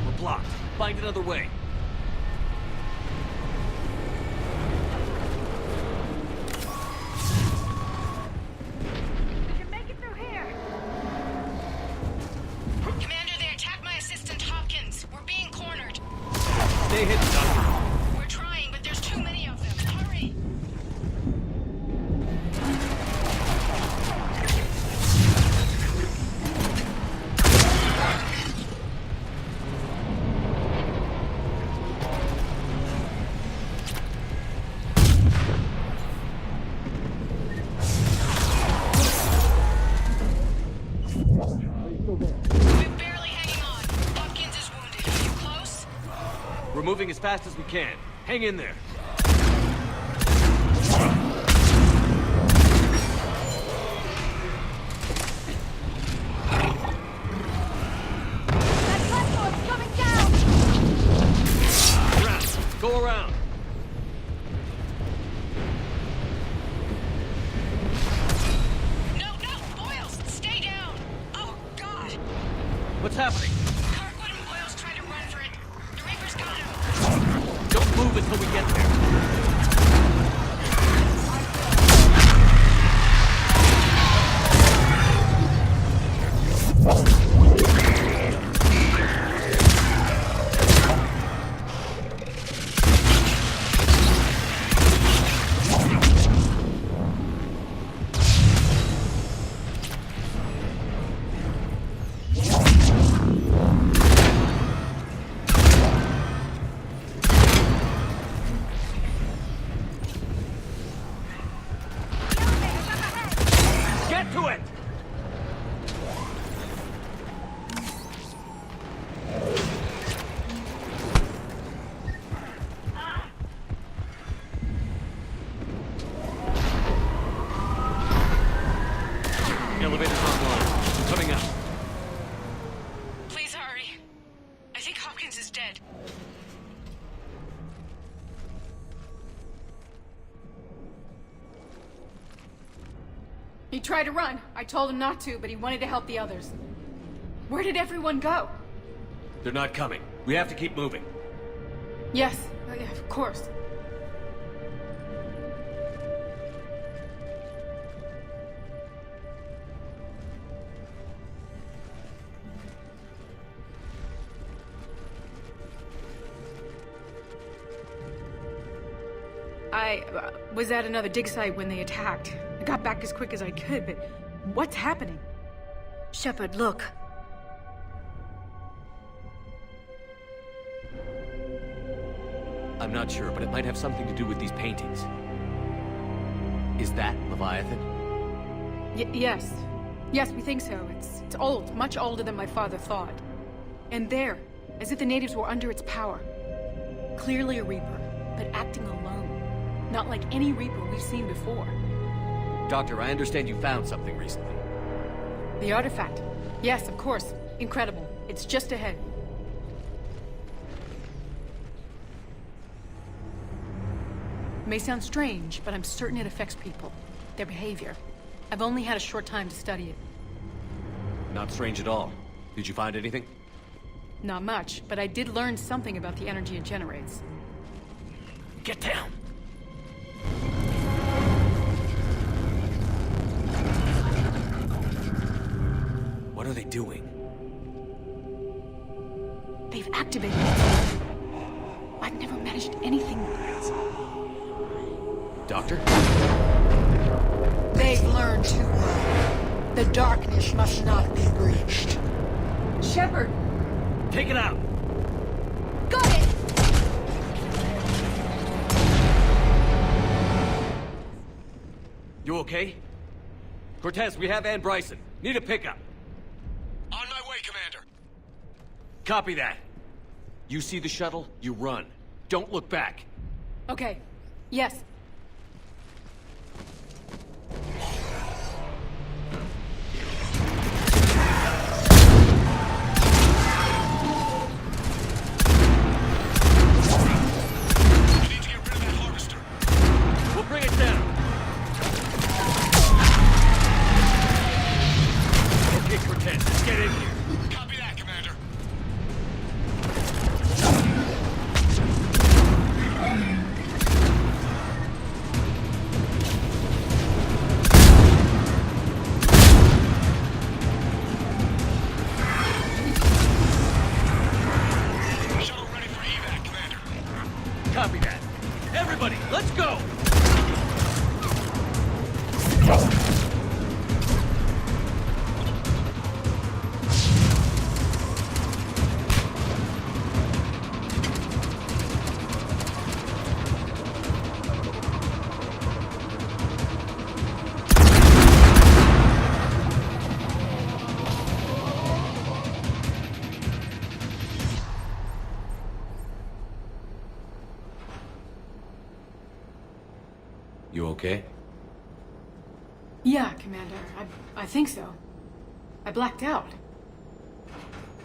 We're blocked. Find another way. We can make it through here. Commander, they attacked my assistant Hopkins. We're being cornered. Stay hidden, Doctor. We're trying, but there's too many of them. Hurry! We're barely hanging on. Hopkins is wounded. Are you close? We're moving as fast as we can. Hang in there. That platform's coming down! Around. Go around. No, Boyles, stay down! Oh, God! What's happening? Kirkwood and Boyles tried to run for it. The Reaper's got him. Don't move until we get there. Hawkins is dead. He tried to run. I told him not to, but he wanted to help the others. Where did everyone go? They're not coming. We have to keep moving. Yes, yeah, of course. I was at another dig site when they attacked. I got back as quick as I could, but what's happening? Shepard, look. I'm not sure, but it might have something to do with these paintings. Is that Leviathan? Yes. Yes, we think so. It's old, much older than my father thought. And there, as if the natives were under its power. Clearly a Reaper, but acting alone. Not like any Reaper we've seen before. Doctor, I understand you found something recently. The artifact. Yes, of course. Incredible. It's just ahead. It may sound strange, but I'm certain it affects people. Their behavior. I've only had a short time to study it. Not strange at all. Did you find anything? Not much, but I did learn something about the energy it generates. Get down! What are they doing? They've activated it. I've never managed anything. Doctor? They've learned too well. The darkness must not be breached. Shepard! Take it out! Got it! You okay? Cortez, we have Ann Bryson. Need a pickup. On my way, Commander. Copy that. You see the shuttle, you run. Don't look back. Okay. Yes. We need to get rid of that harvester. We'll bring it down. Okay, Cortez, let's get in here. Copy that, Commander. Shuttle ready for evac, Commander. Copy that. Everybody, let's go! You okay? Yeah, Commander. I think so. I blacked out.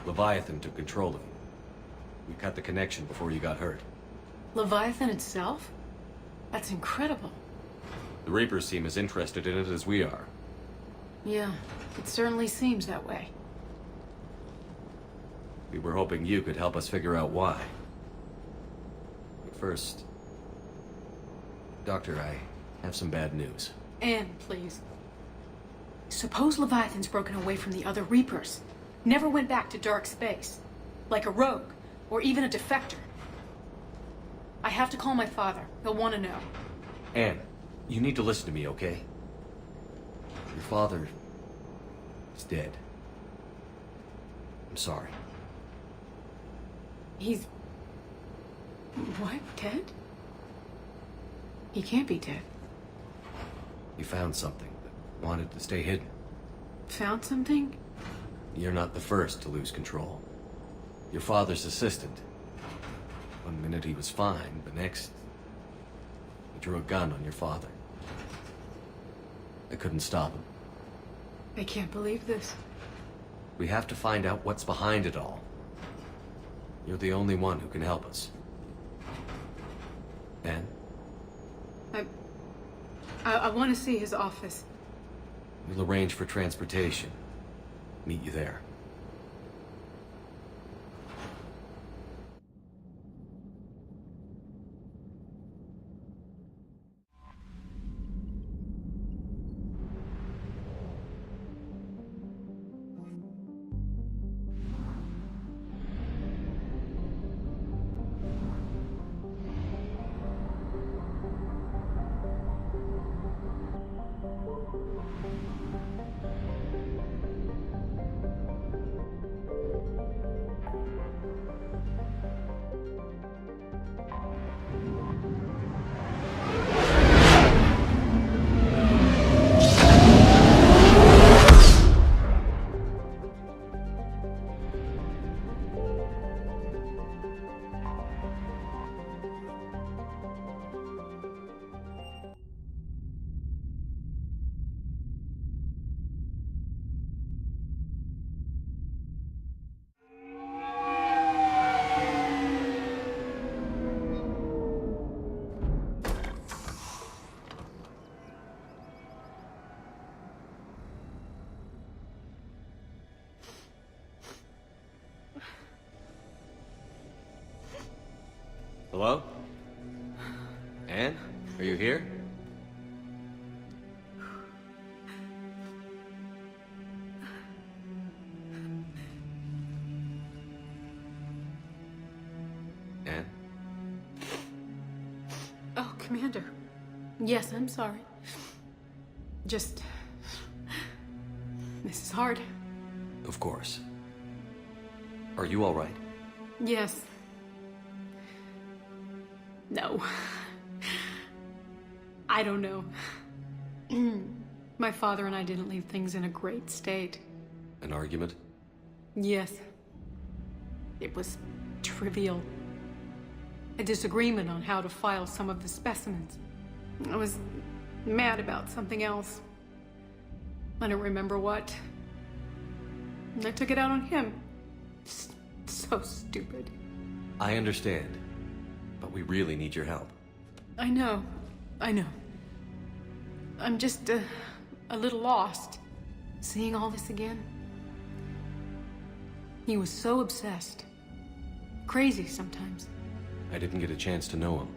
Leviathan took control of you. We cut the connection before you got hurt. Leviathan itself? That's incredible. The Reapers seem as interested in it as we are. Yeah, it certainly seems that way. We were hoping you could help us figure out why. But first... Doctor, I have some bad news. Anne, please. Suppose Leviathan's broken away from the other Reapers. Never went back to dark space. Like a rogue, or even a defector. I have to call my father. He'll want to know. Anne, you need to listen to me, okay? Your father... is dead. I'm sorry. He's... what? Dead? He can't be dead. You found something that wanted to stay hidden. Found something? You're not the first to lose control. Your father's assistant. One minute he was fine, the next... he drew a gun on your father. I couldn't stop him. I can't believe this. We have to find out what's behind it all. You're the only one who can help us. Anne? I want to see his office. We'll arrange for transportation. Meet you there. Hello? Anne? Are you here? Anne? Oh, Commander. Yes, I'm sorry. Just... this is hard. Of course. Are you all right? Yes. No. I don't know. My father and I didn't leave things in a great state. An argument? Yes. It was trivial. A disagreement on how to file some of the specimens. I was mad about something else. I don't remember what. And I took it out on him. So stupid. I understand. But we really need your help. I know. I'm just a little lost. Seeing all this again. He was so obsessed. Crazy sometimes. I didn't get a chance to know him.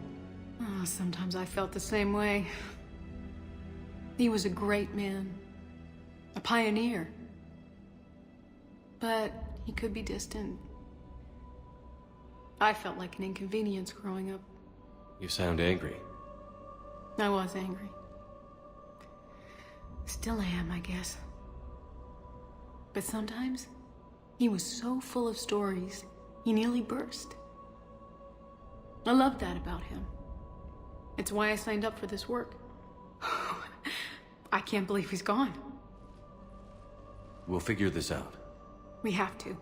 Oh, sometimes I felt the same way. He was a great man. A pioneer. But he could be distant. I felt like an inconvenience growing up. You sound angry. I was angry. Still am, I guess. But sometimes, he was so full of stories, he nearly burst. I loved that about him. It's why I signed up for this work. I can't believe he's gone. We'll figure this out. We have to.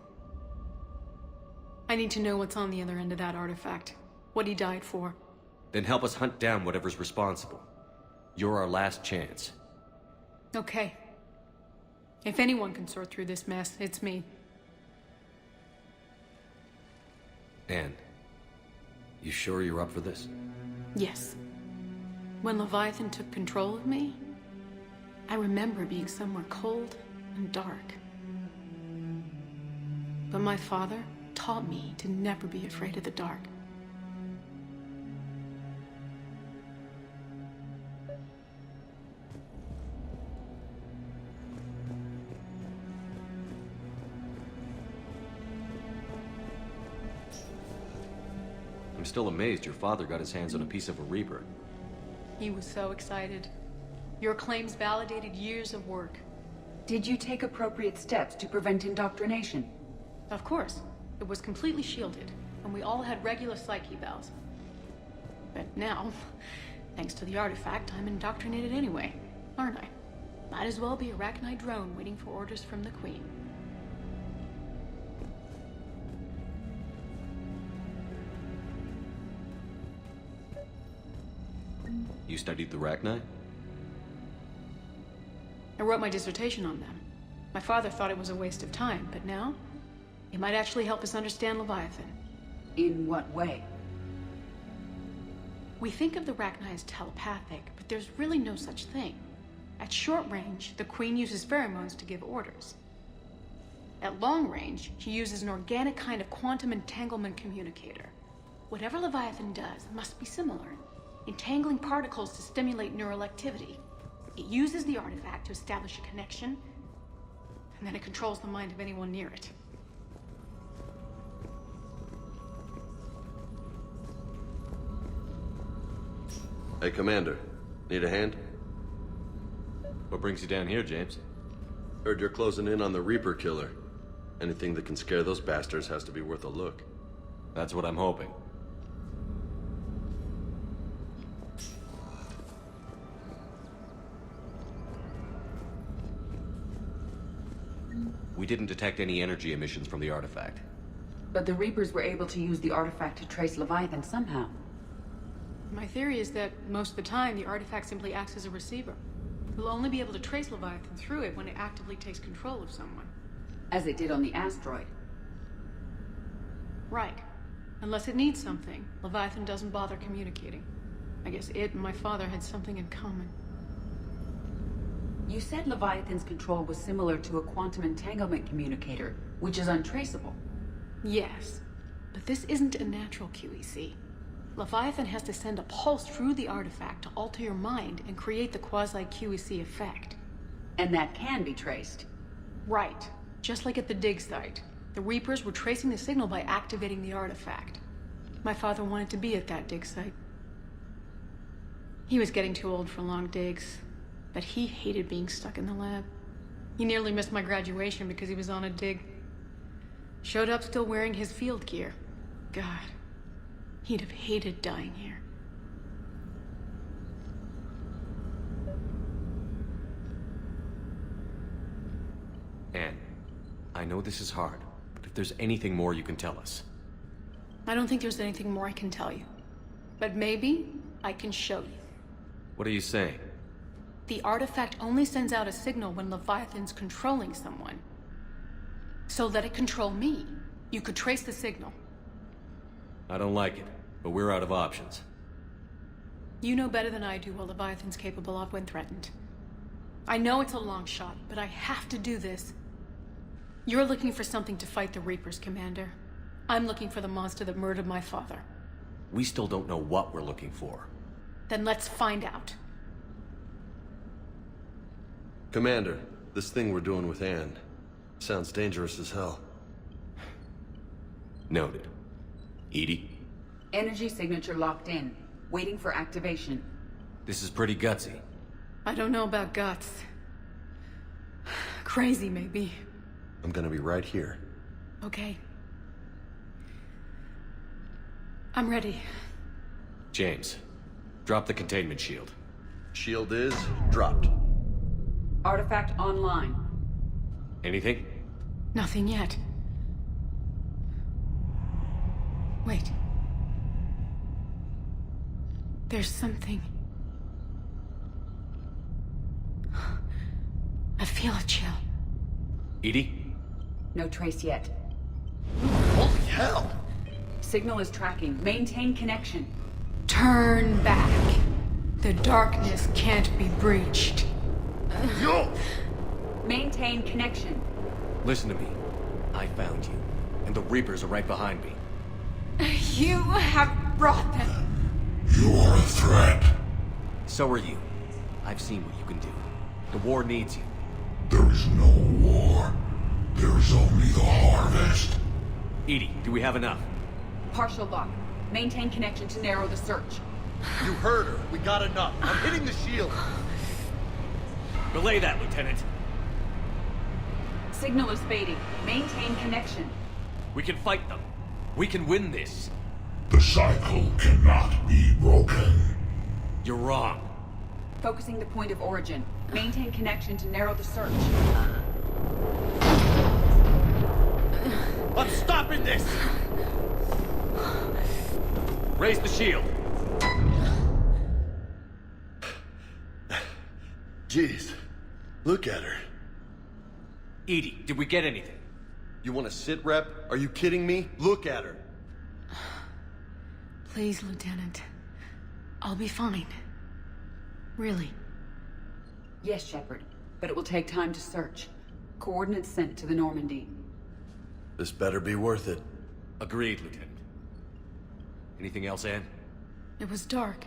I need to know what's on the other end of that artifact. What he died for. Then help us hunt down whatever's responsible. You're our last chance. Okay. If anyone can sort through this mess, it's me. Anne, you sure you're up for this? Yes. When Leviathan took control of me, I remember being somewhere cold and dark. But my father taught me to never be afraid of the dark. I'm still amazed your father got his hands on a piece of a Reaper. He was so excited. Your claims validated years of work. Did you take appropriate steps to prevent indoctrination? Of course. It was completely shielded, and we all had regular psych evals. But now, thanks to the artifact, I'm indoctrinated anyway, aren't I? Might as well be a Arachnite drone waiting for orders from the Queen. You studied the Arachnite? I wrote my dissertation on them. My father thought it was a waste of time, but now, it might actually help us understand Leviathan. In what way? We think of the Rachni as telepathic, but there's really no such thing. At short range, the Queen uses pheromones to give orders. At long range, she uses an organic kind of quantum entanglement communicator. Whatever Leviathan does must be similar, entangling particles to stimulate neural activity. It uses the artifact to establish a connection, and then it controls the mind of anyone near it. Hey, Commander. Need a hand? What brings you down here, James? Heard you're closing in on the Reaper killer. Anything that can scare those bastards has to be worth a look. That's what I'm hoping. We didn't detect any energy emissions from the artifact. But the Reapers were able to use the artifact to trace Leviathan somehow. My theory is that most of the time, the artifact simply acts as a receiver. We'll only be able to trace Leviathan through it when it actively takes control of someone. As it did on the asteroid. Right. Unless it needs something, Leviathan doesn't bother communicating. I guess it and my father had something in common. You said Leviathan's control was similar to a quantum entanglement communicator, which is untraceable. Yes, but this isn't a natural QEC. Leviathan has to send a pulse through the artifact to alter your mind and create the quasi-QEC effect. And that can be traced. Right. Just like at the dig site. The Reapers were tracing the signal by activating the artifact. My father wanted to be at that dig site. He was getting too old for long digs, but he hated being stuck in the lab. He nearly missed my graduation because he was on a dig. Showed up still wearing his field gear. God, he'd have hated dying here. Anne, I know this is hard, but if there's anything more you can tell us. I don't think there's anything more I can tell you. But maybe I can show you. What are you saying? The artifact only sends out a signal when Leviathan's controlling someone. So let it control me. You could trace the signal. I don't like it, but we're out of options. You know better than I do what Leviathan's capable of when threatened. I know it's a long shot, but I have to do this. You're looking for something to fight the Reapers, Commander. I'm looking for the monster that murdered my father. We still don't know what we're looking for. Then let's find out. Commander, this thing we're doing with Anne sounds dangerous as hell. Noted. Edie? Energy signature locked in, waiting for activation. This is pretty gutsy. I don't know about guts. Crazy, maybe. I'm gonna be right here. Okay. I'm ready. James, drop the containment shield. Shield is dropped. Artifact online. Anything? Nothing yet. Wait. There's something. I feel a chill. Edie? No trace yet. Holy hell! Signal is tracking. Maintain connection. Turn back. The darkness can't be breached. Yo! Maintain connection. Listen to me. I found you, and the Reapers are right behind me. You have brought them. You are a threat. So are you. I've seen what you can do. The war needs you. There is no war. There is only the harvest. Edie, do we have enough? Partial lock. Maintain connection to narrow the search. You heard her. We got enough. I'm hitting the shield. Relay that, Lieutenant. Signal is fading. Maintain connection. We can fight them. We can win this. The cycle cannot be broken. You're wrong. Focusing the point of origin. Maintain connection to narrow the search. I'm stopping this! Raise the shield. Jeez. Look at her. Edie, did we get anything? You want to sit rep? Are you kidding me? Look at her. Please, Lieutenant. I'll be fine. Really. Yes, Shepard, but it will take time to search. Coordinates sent to the Normandy. This better be worth it. Agreed, Lieutenant. Anything else, Anne? It was dark.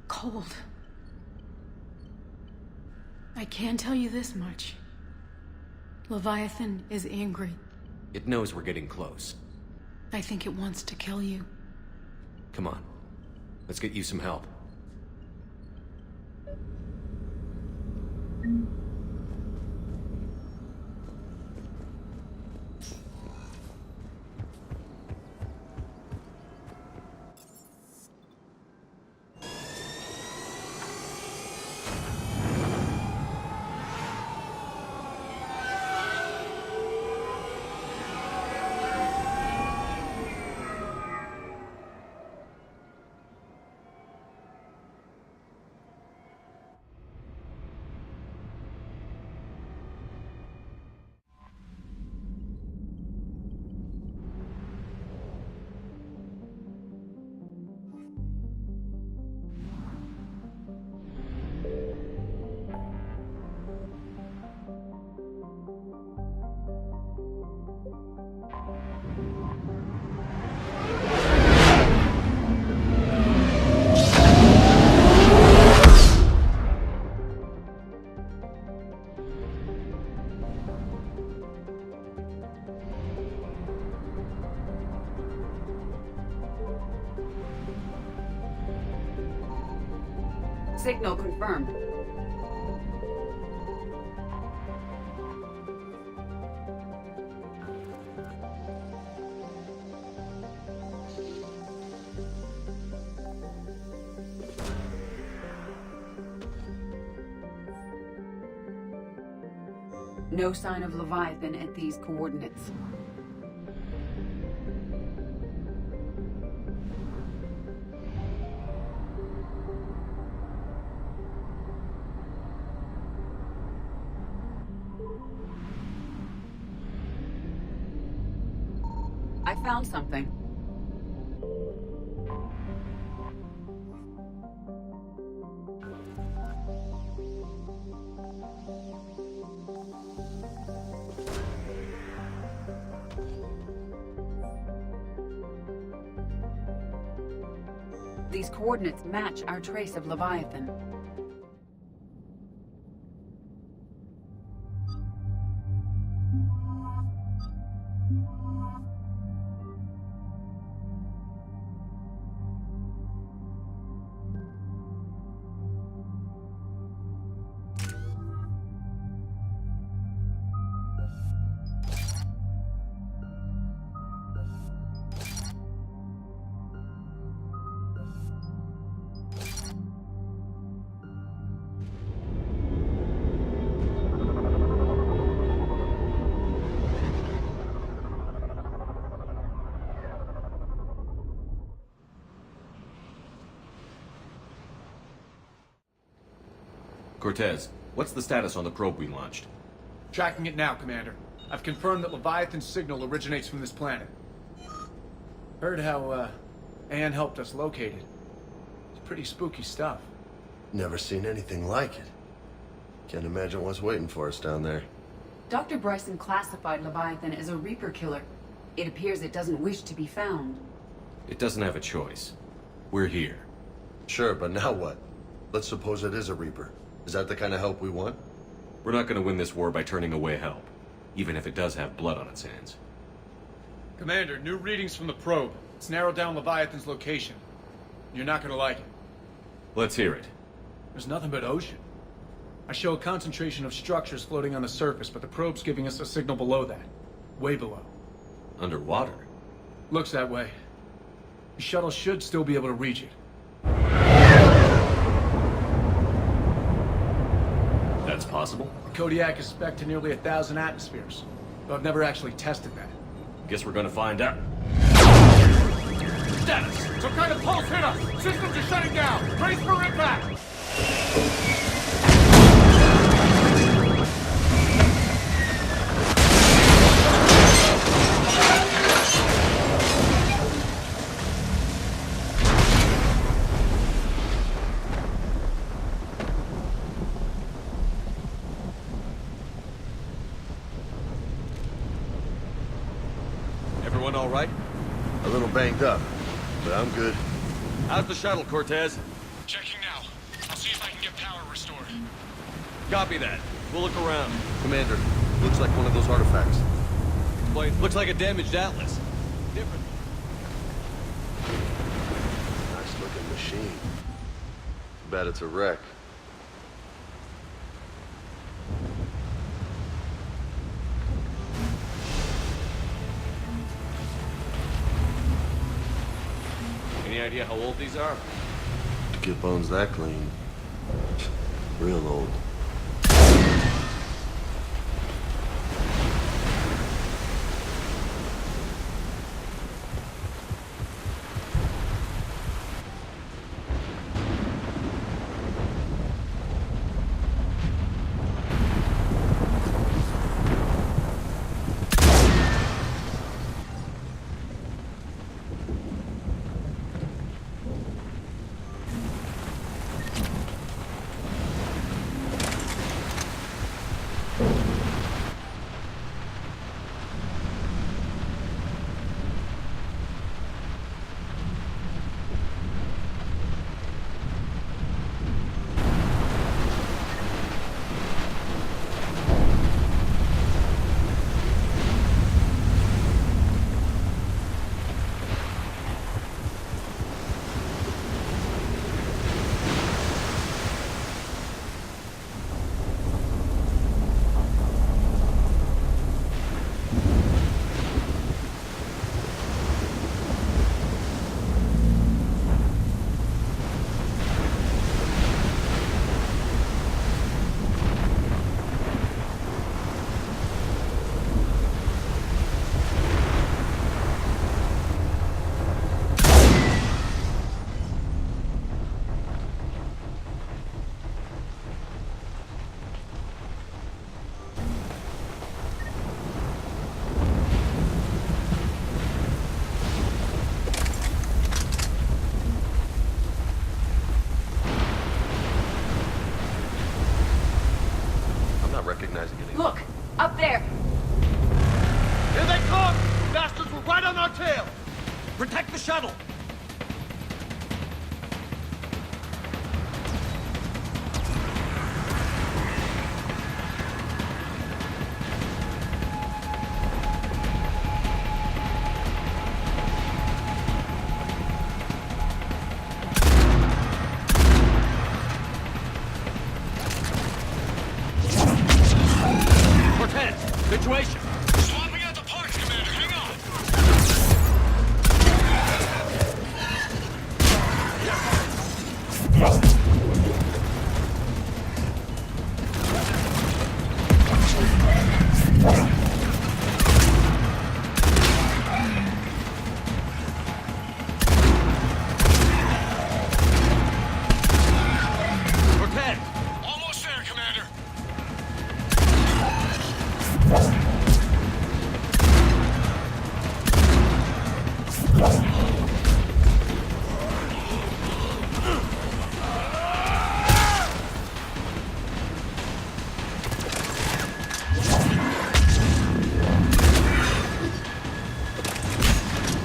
Cold. I can tell you this much. Leviathan is angry. It knows we're getting close. I think it wants to kill you. Come on. Let's get you some help. Signal confirmed. No sign of Leviathan at these coordinates. I found something. These coordinates match our trace of Leviathan. Cortez, what's the status on the probe we launched? Tracking it now, Commander. I've confirmed that Leviathan's signal originates from this planet. Heard how, Anne helped us locate it. It's pretty spooky stuff. Never seen anything like it. Can't imagine what's waiting for us down there. Dr. Bryson classified Leviathan as a Reaper killer. It appears it doesn't wish to be found. It doesn't have a choice. We're here. Sure, but now what? Let's suppose it is a Reaper. Is that the kind of help we want? We're not going to win this war by turning away help, even if it does have blood on its hands. Commander, new readings from the probe. It's narrowed down Leviathan's location. You're not gonna like it. Let's hear it. There's nothing but ocean. I show a concentration of structures floating on the surface, but the probe's giving us a signal below that. Way below. Underwater? Looks that way. The shuttle should still be able to reach it. That's possible? The Kodiak is spec'd to nearly 1,000 atmospheres, but I've never actually tested that. Guess we're gonna find out. Status! Some kind of pulse hit us! Systems are shutting down! Brace for impact! all right? A little banged up, but I'm good. How's the shuttle, Cortez? Checking now. I'll see if I can get power restored. Copy that. We'll look around. Commander, looks like one of those artifacts. Looks like a damaged Atlas. Different. Nice looking machine. Bet it's a wreck. Any idea how old these are? To get bones that clean. Real old. Look, up there. Here they come! Bastards were right on our tail! Protect the shuttle! Situation! Swapping out the parts, Commander. Hang on. Cortez! Almost there, Commander.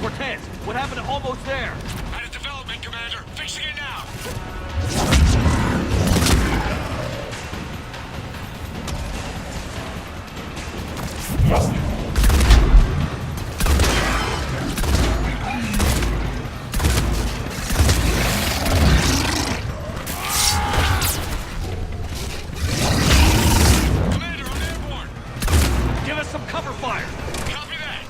Cortez, what happened to almost there? Out of development, Commander. Fixing it now. Commander, I'm airborne. Give us some cover fire! Copy that.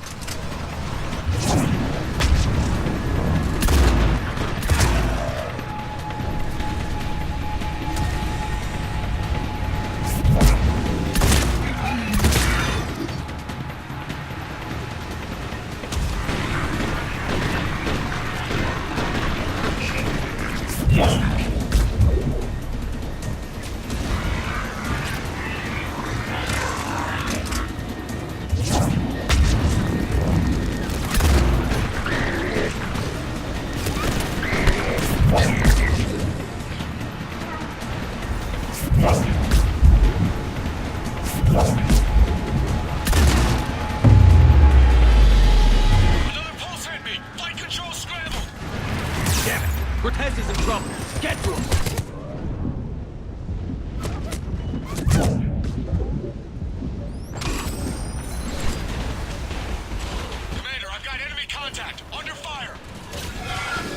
contact! Under fire!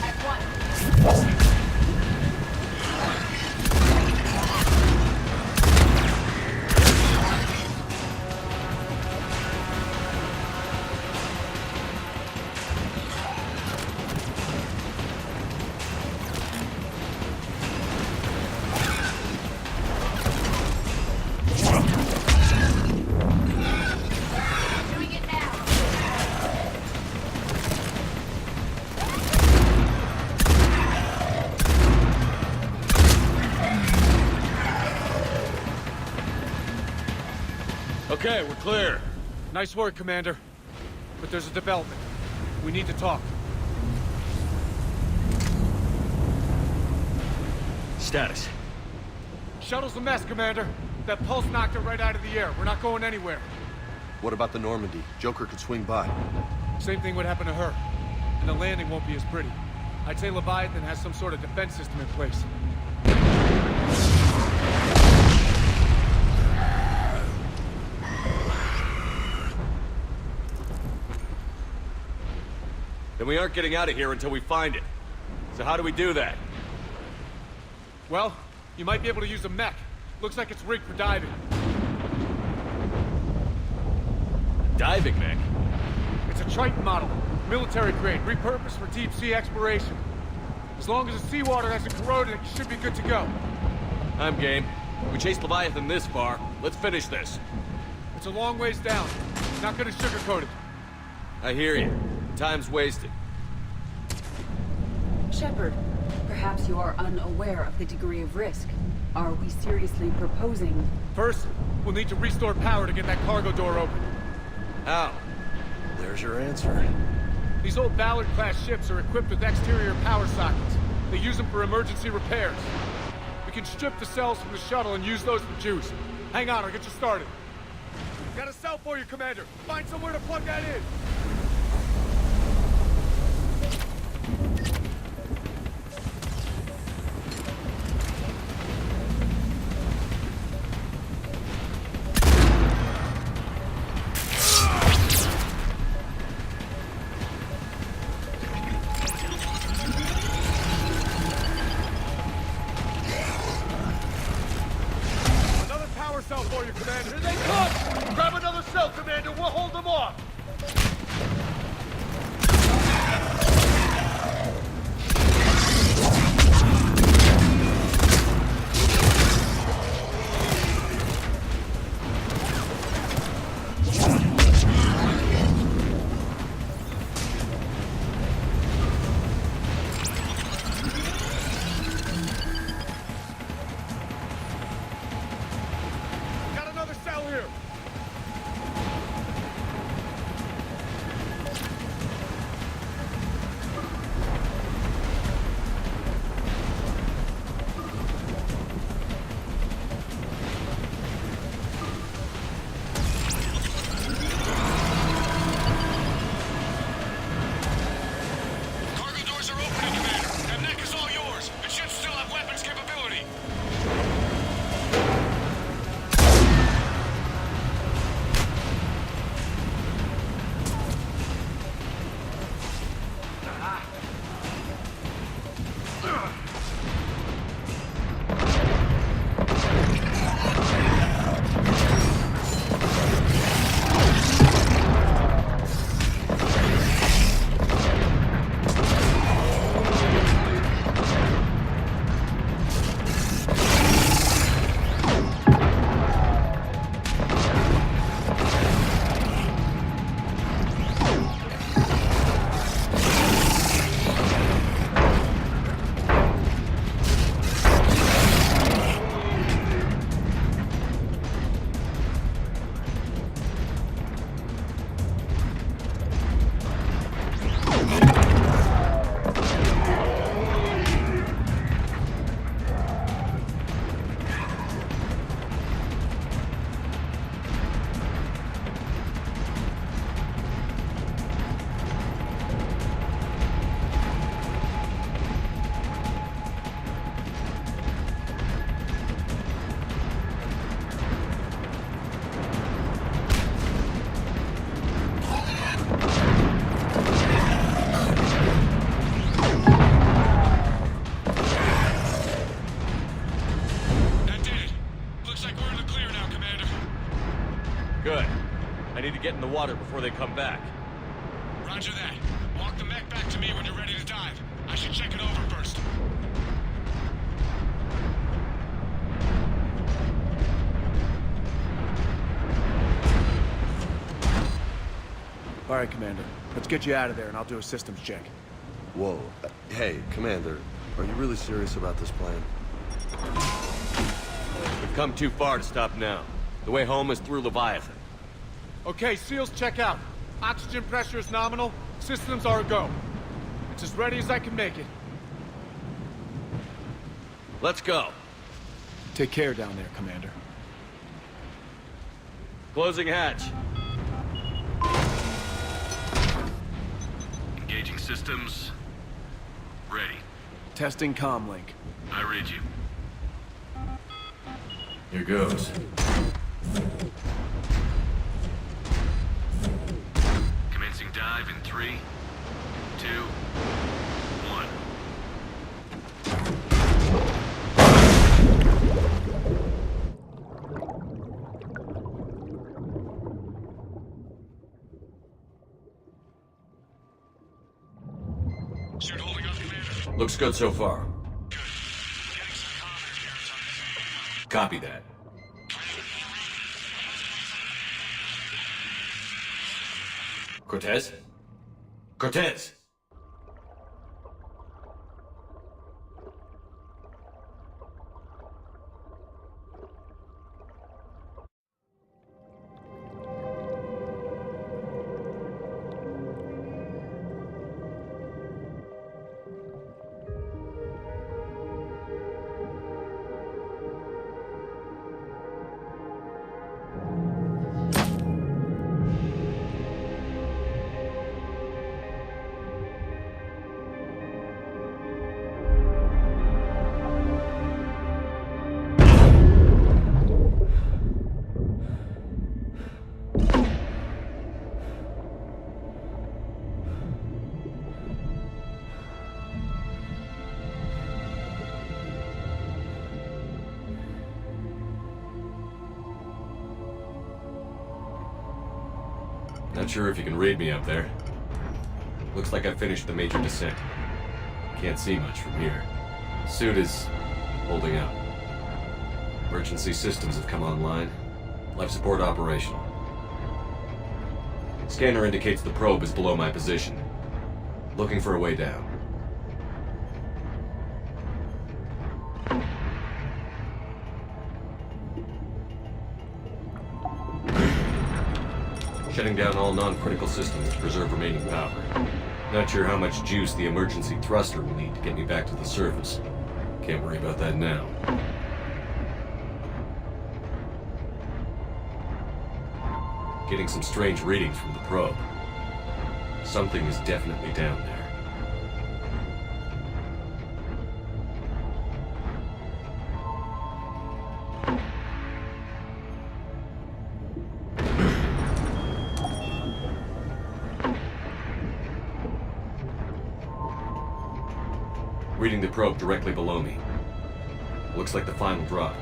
At one. Okay, we're clear. Nice work, Commander. But there's a development. We need to talk. Status. Shuttle's a mess, Commander. That pulse knocked it right out of the air. We're not going anywhere. What about the Normandy? Joker could swing by. Same thing would happen to her. And the landing won't be as pretty. I'd say Leviathan has some sort of defense system in place. Then we aren't getting out of here until we find it. So how do we do that? Well, you might be able to use a mech. Looks like it's rigged for diving. Diving mech? It's a Triton model. Military grade, repurposed for deep sea exploration. As long as the seawater hasn't corroded, it should be good to go. I'm game. We chased Leviathan this far. Let's finish this. It's a long ways down. Not gonna sugarcoat it. I hear you. Time's wasted. Shepard, perhaps you are unaware of the degree of risk. Are we seriously proposing... First, we'll need to restore power to get that cargo door open. How? There's your answer. These old Ballard-class ships are equipped with exterior power sockets. They use them for emergency repairs. We can strip the cells from the shuttle and use those for juice. Hang on, I'll get you started. Got a cell for you, Commander. Find somewhere to plug that in. Here they come! Grab another cell, Commander! We'll hold them off! water before they come back. Roger that. Walk the mech back to me when you're ready to dive. I should check it over first. All right, Commander. Let's get you out of there, and I'll do a systems check. Whoa. Hey, Commander, are you really serious about this plan? We've come too far to stop now. The way home is through Leviathan. Okay, SEALs check out. Oxygen pressure is nominal. Systems are a go. It's as ready as I can make it. Let's go. Take care down there, Commander. Closing hatch. Engaging systems. Ready. Testing comlink. I read you. Here goes. Commencing dive in 3, 2, 1. Suit holding up, Commander. Looks good so far. Copy that. Cortez? Cortez! Not sure if you can read me up there. Looks like I finished the major descent. Can't see much from here. Suit is holding up. Emergency systems have come online. Life support operational. Scanner indicates the probe is below my position. Looking for a way down. Shutting down all non-critical systems to preserve remaining power. Not sure how much juice the emergency thruster will need to get me back to the surface. Can't worry about that now. Getting some strange readings from the probe. Something is definitely down there. Reading the probe directly below me. Looks like the final drop.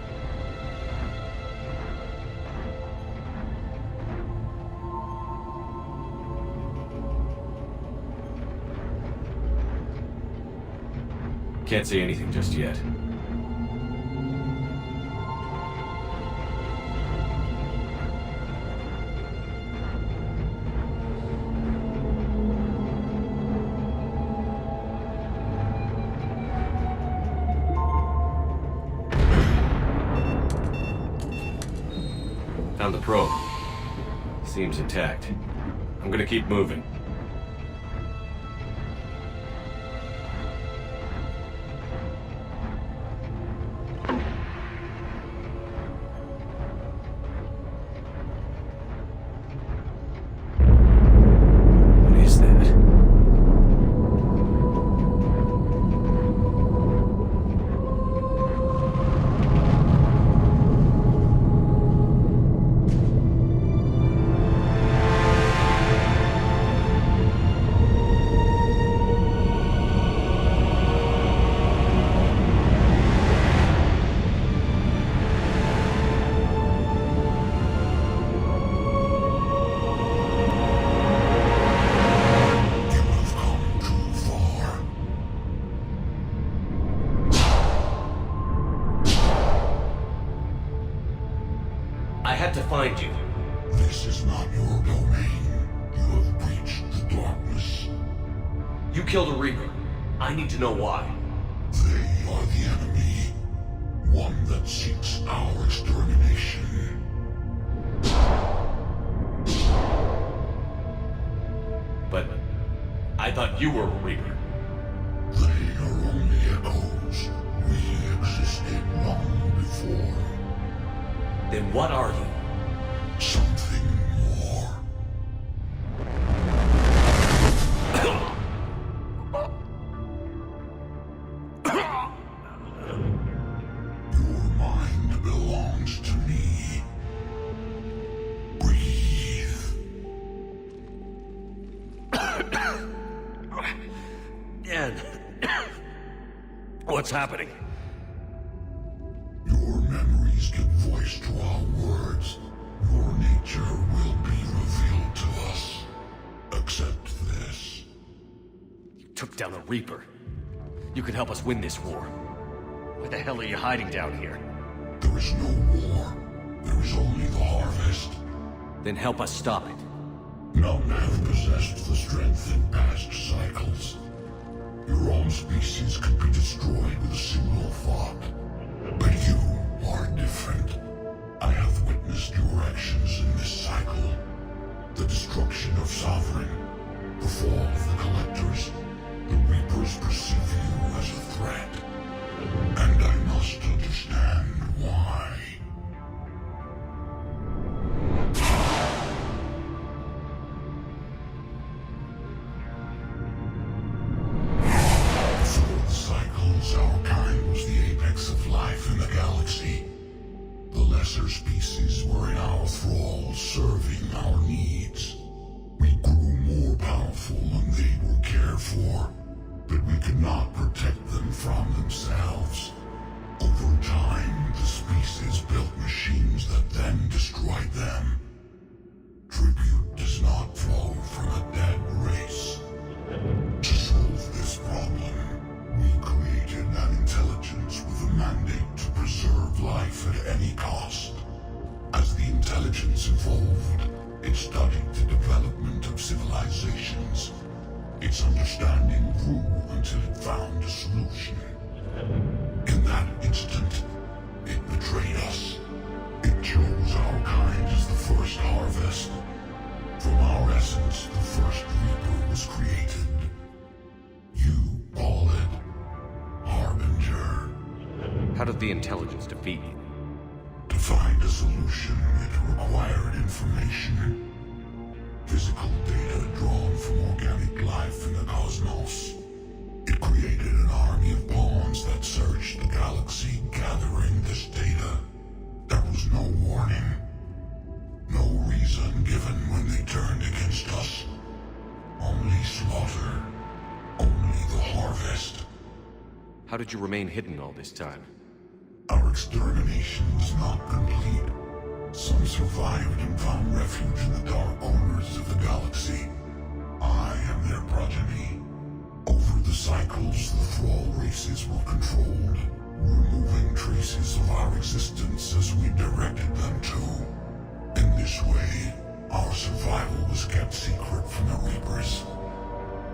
Can't see anything just yet. Found the probe. Seems intact. I'm gonna keep moving. What is that? to find you. This is not your domain. You have breached the darkness. You killed a Reaper. I need to know why. They are the enemy. One that seeks our extermination. But I thought you were a Reaper. They are only echoes. We existed long before. Then what are you? Something more. Your mind belongs to me. Breathe. Dan. What's happening? Your memories give voice to our words. Your nature will be revealed to us. Accept this. You took down a Reaper. You could help us win this war. Why the hell are you hiding down here? There is no war. There is only the harvest. Then help us stop it. None have possessed the strength in past cycles. Your own species could be destroyed with a single thought. But you are different. I have witnessed your actions in this cycle. The destruction of Zaherin, the fall of the Collectors. The Reapers perceive you as a threat. And I must understand why. For cycles, our kind was the apex of life in the galaxy. The lesser species were in our thrall, serving our needs. We grew more powerful and they were cared for, but we could not protect them from themselves. Over time, the species built machines that then destroyed them. Tribute does not flow from a dead race. To solve this problem, we created an intelligence with a mandate to preserve life at any cost. As the intelligence evolved, it studied the development of civilizations. Its understanding grew until it found a solution. In that instant, it betrayed us. It chose our kind as the first harvest. From our essence, the first Reaper was created. You call it Harbinger. How did the intelligence defeat you? To find a solution, it required information. Physical data drawn from organic life in the cosmos. It created an army of pawns that searched the galaxy, gathering this data. There was no warning. No reason given when they turned against us. Only slaughter. Only the harvest. How did you remain hidden all this time? Our extermination was not complete. Some survived and found refuge in the dark corners of the galaxy. I am their progeny. Over the cycles, the thrall races were controlled, removing traces of our existence as we directed them to. In this way, our survival was kept secret from the Reapers.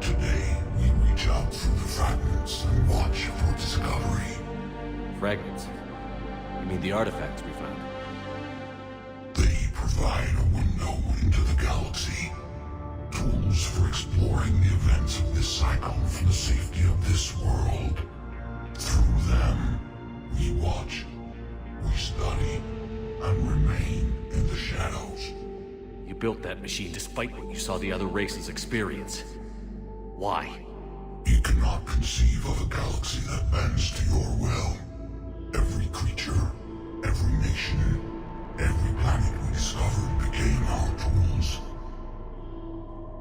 Today, we reach out through the fragments and watch for discovery. Fragments? You mean the artifacts we found? They provide a window into the galaxy. Tools for exploring the events of this cycle from the safety of this world. Through them, we watch, we study, and remain in the shadows. You built that machine despite what you saw the other races experience. Why? You cannot conceive of a galaxy that bends to your will. Every creature, every nation, every planet we discovered became our tools.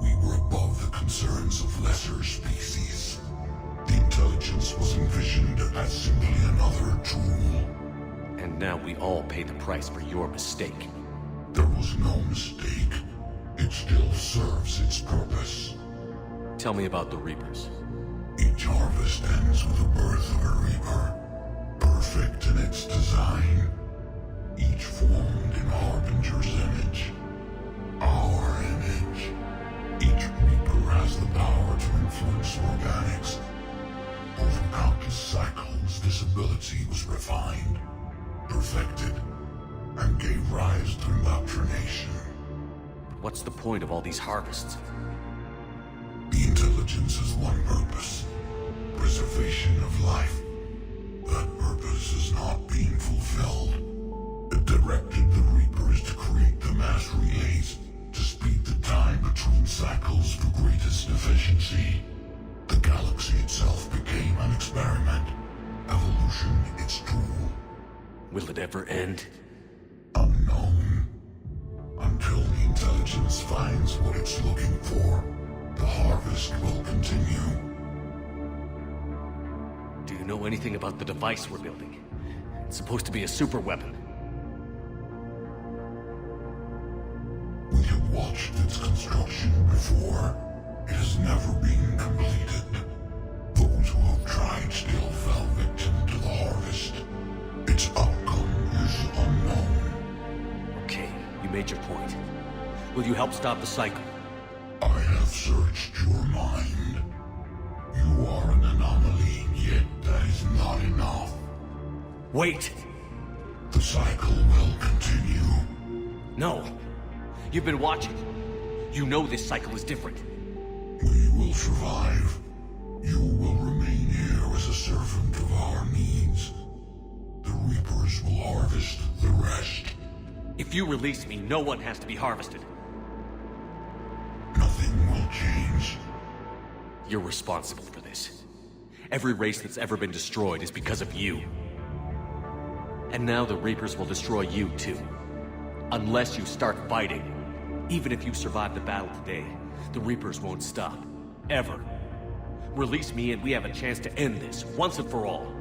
We were above the concerns of lesser species. The intelligence was envisioned as simply another tool. And now we all pay the price for your mistake. There was no mistake. It still serves its purpose. Tell me about the Reapers. Each harvest ends with the birth of a Reaper. Perfect in its design. each formed in Harbinger's image. Our image. Each Reaper has the power to influence organics. Over countless cycles, this ability was refined, perfected, and gave rise to indoctrination. What's the point of all these harvests? The intelligence has one purpose: preservation of life. That purpose is not being fulfilled. The directive the Reaper is to create the mass relays to speed the time between cycles for greatest efficiency. The galaxy itself became an experiment. Evolution its tool. Will it ever end? Unknown. Until the intelligence finds what it's looking for, the harvest will continue. Do you know anything about the device we're building? It's supposed to be a super weapon. We have watched its construction before. It has never been completed. Those who have tried still fell victim to the harvest. Its outcome is unknown. Okay, you made your point. Will you help stop the cycle? I have searched your mind. You are an anomaly, yet that is not enough. Wait! The cycle will continue. No! You've been watching. You know this cycle is different. We will survive. You will remain here as a servant of our needs. The Reapers will harvest the rest. If you release me, no one has to be harvested. Nothing will change. You're responsible for this. Every race that's ever been destroyed is because of you. And now the Reapers will destroy you too. Unless you start fighting. Even if you survive the battle today, the Reapers won't stop. Ever. Release me and we have a chance to end this, once and for all.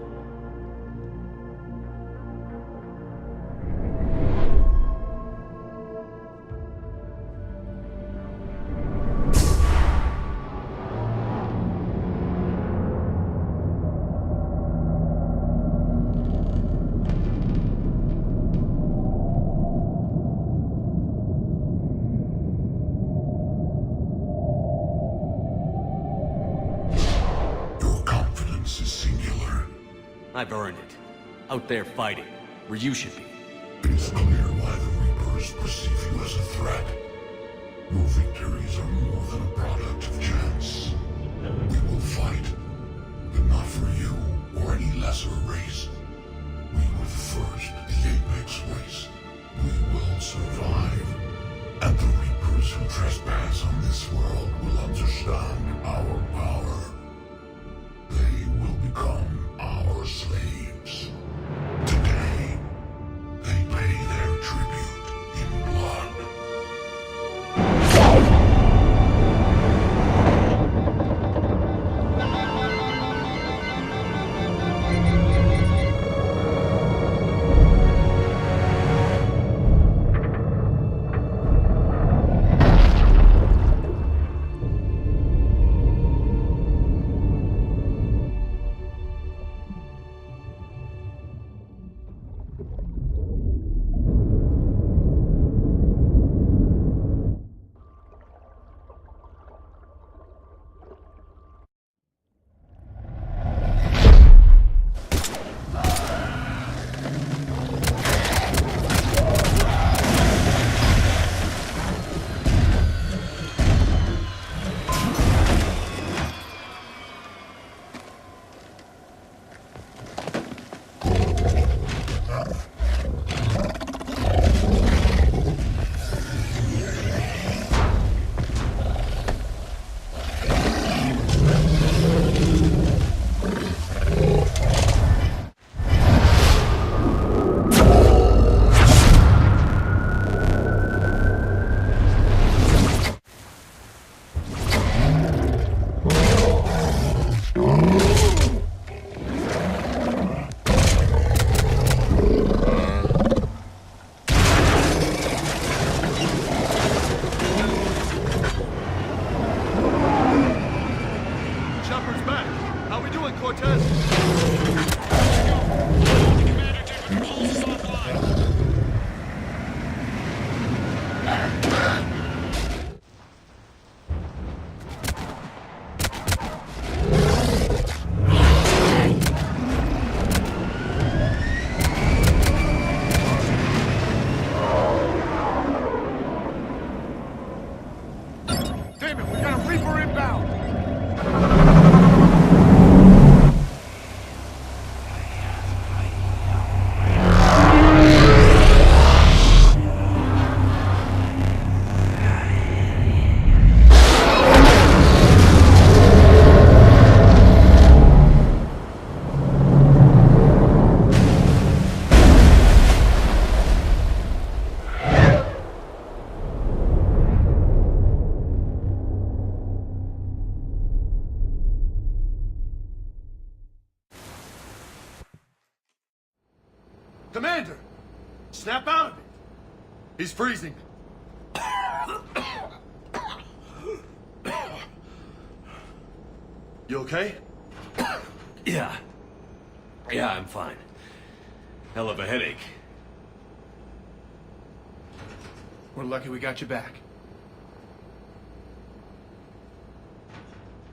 I've earned it. Out there fighting, where you should be. It is clear why the Reapers perceive you as a threat. Your victories are more than a product of chance. We will fight, but not for you or any lesser race. We were the first, the Apex race. We will survive. And the Reapers who trespass on this world will understand our power. They will become our slaves. Today, they pay their tribute in blood. Commander, take controls offline. Commander! Snap out of it! He's freezing. You okay? Yeah. Yeah, I'm fine. Hell of a headache. We're lucky we got you back.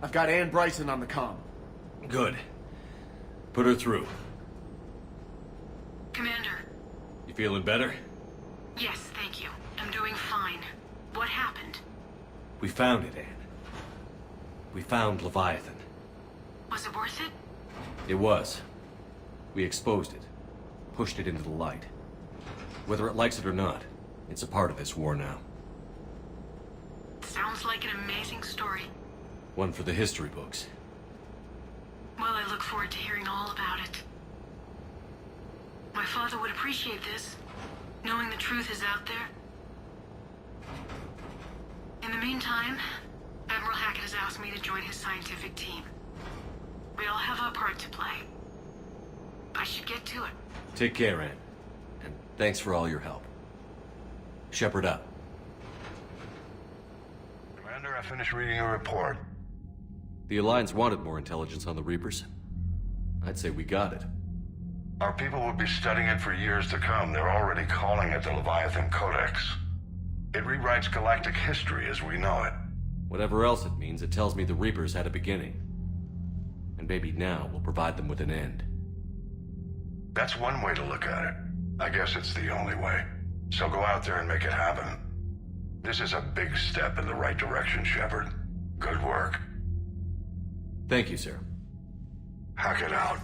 I've got Ann Bryson on the comm. Good. Put her through. Commander. You feeling better? Yes, thank you. I'm doing fine. What happened? We found it, Ann. We found Leviathan. Was it worth it? It was. We exposed it. Pushed it into the light. Whether it likes it or not, it's a part of this war now. Sounds like an amazing story. One for the history books. Well, I look forward to hearing all about it. My father would appreciate this, knowing the truth is out there. In the meantime, Admiral Hackett has asked me to join his scientific team. We all have our part to play. I should get to it. Take care, Ann. And thanks for all your help. Shepard up. Commander, I finished reading your report. The Alliance wanted more intelligence on the Reapers. I'd say we got it. Our people will be studying it for years to come. They're already calling it the Leviathan Codex. It rewrites galactic history as we know it. Whatever else it means, it tells me the Reapers had a beginning. And maybe now we'll provide them with an end. That's one way to look at it. I guess it's the only way. So go out there and make it happen. This is a big step in the right direction, Shepard. Good work. Thank you, sir. Hackett out.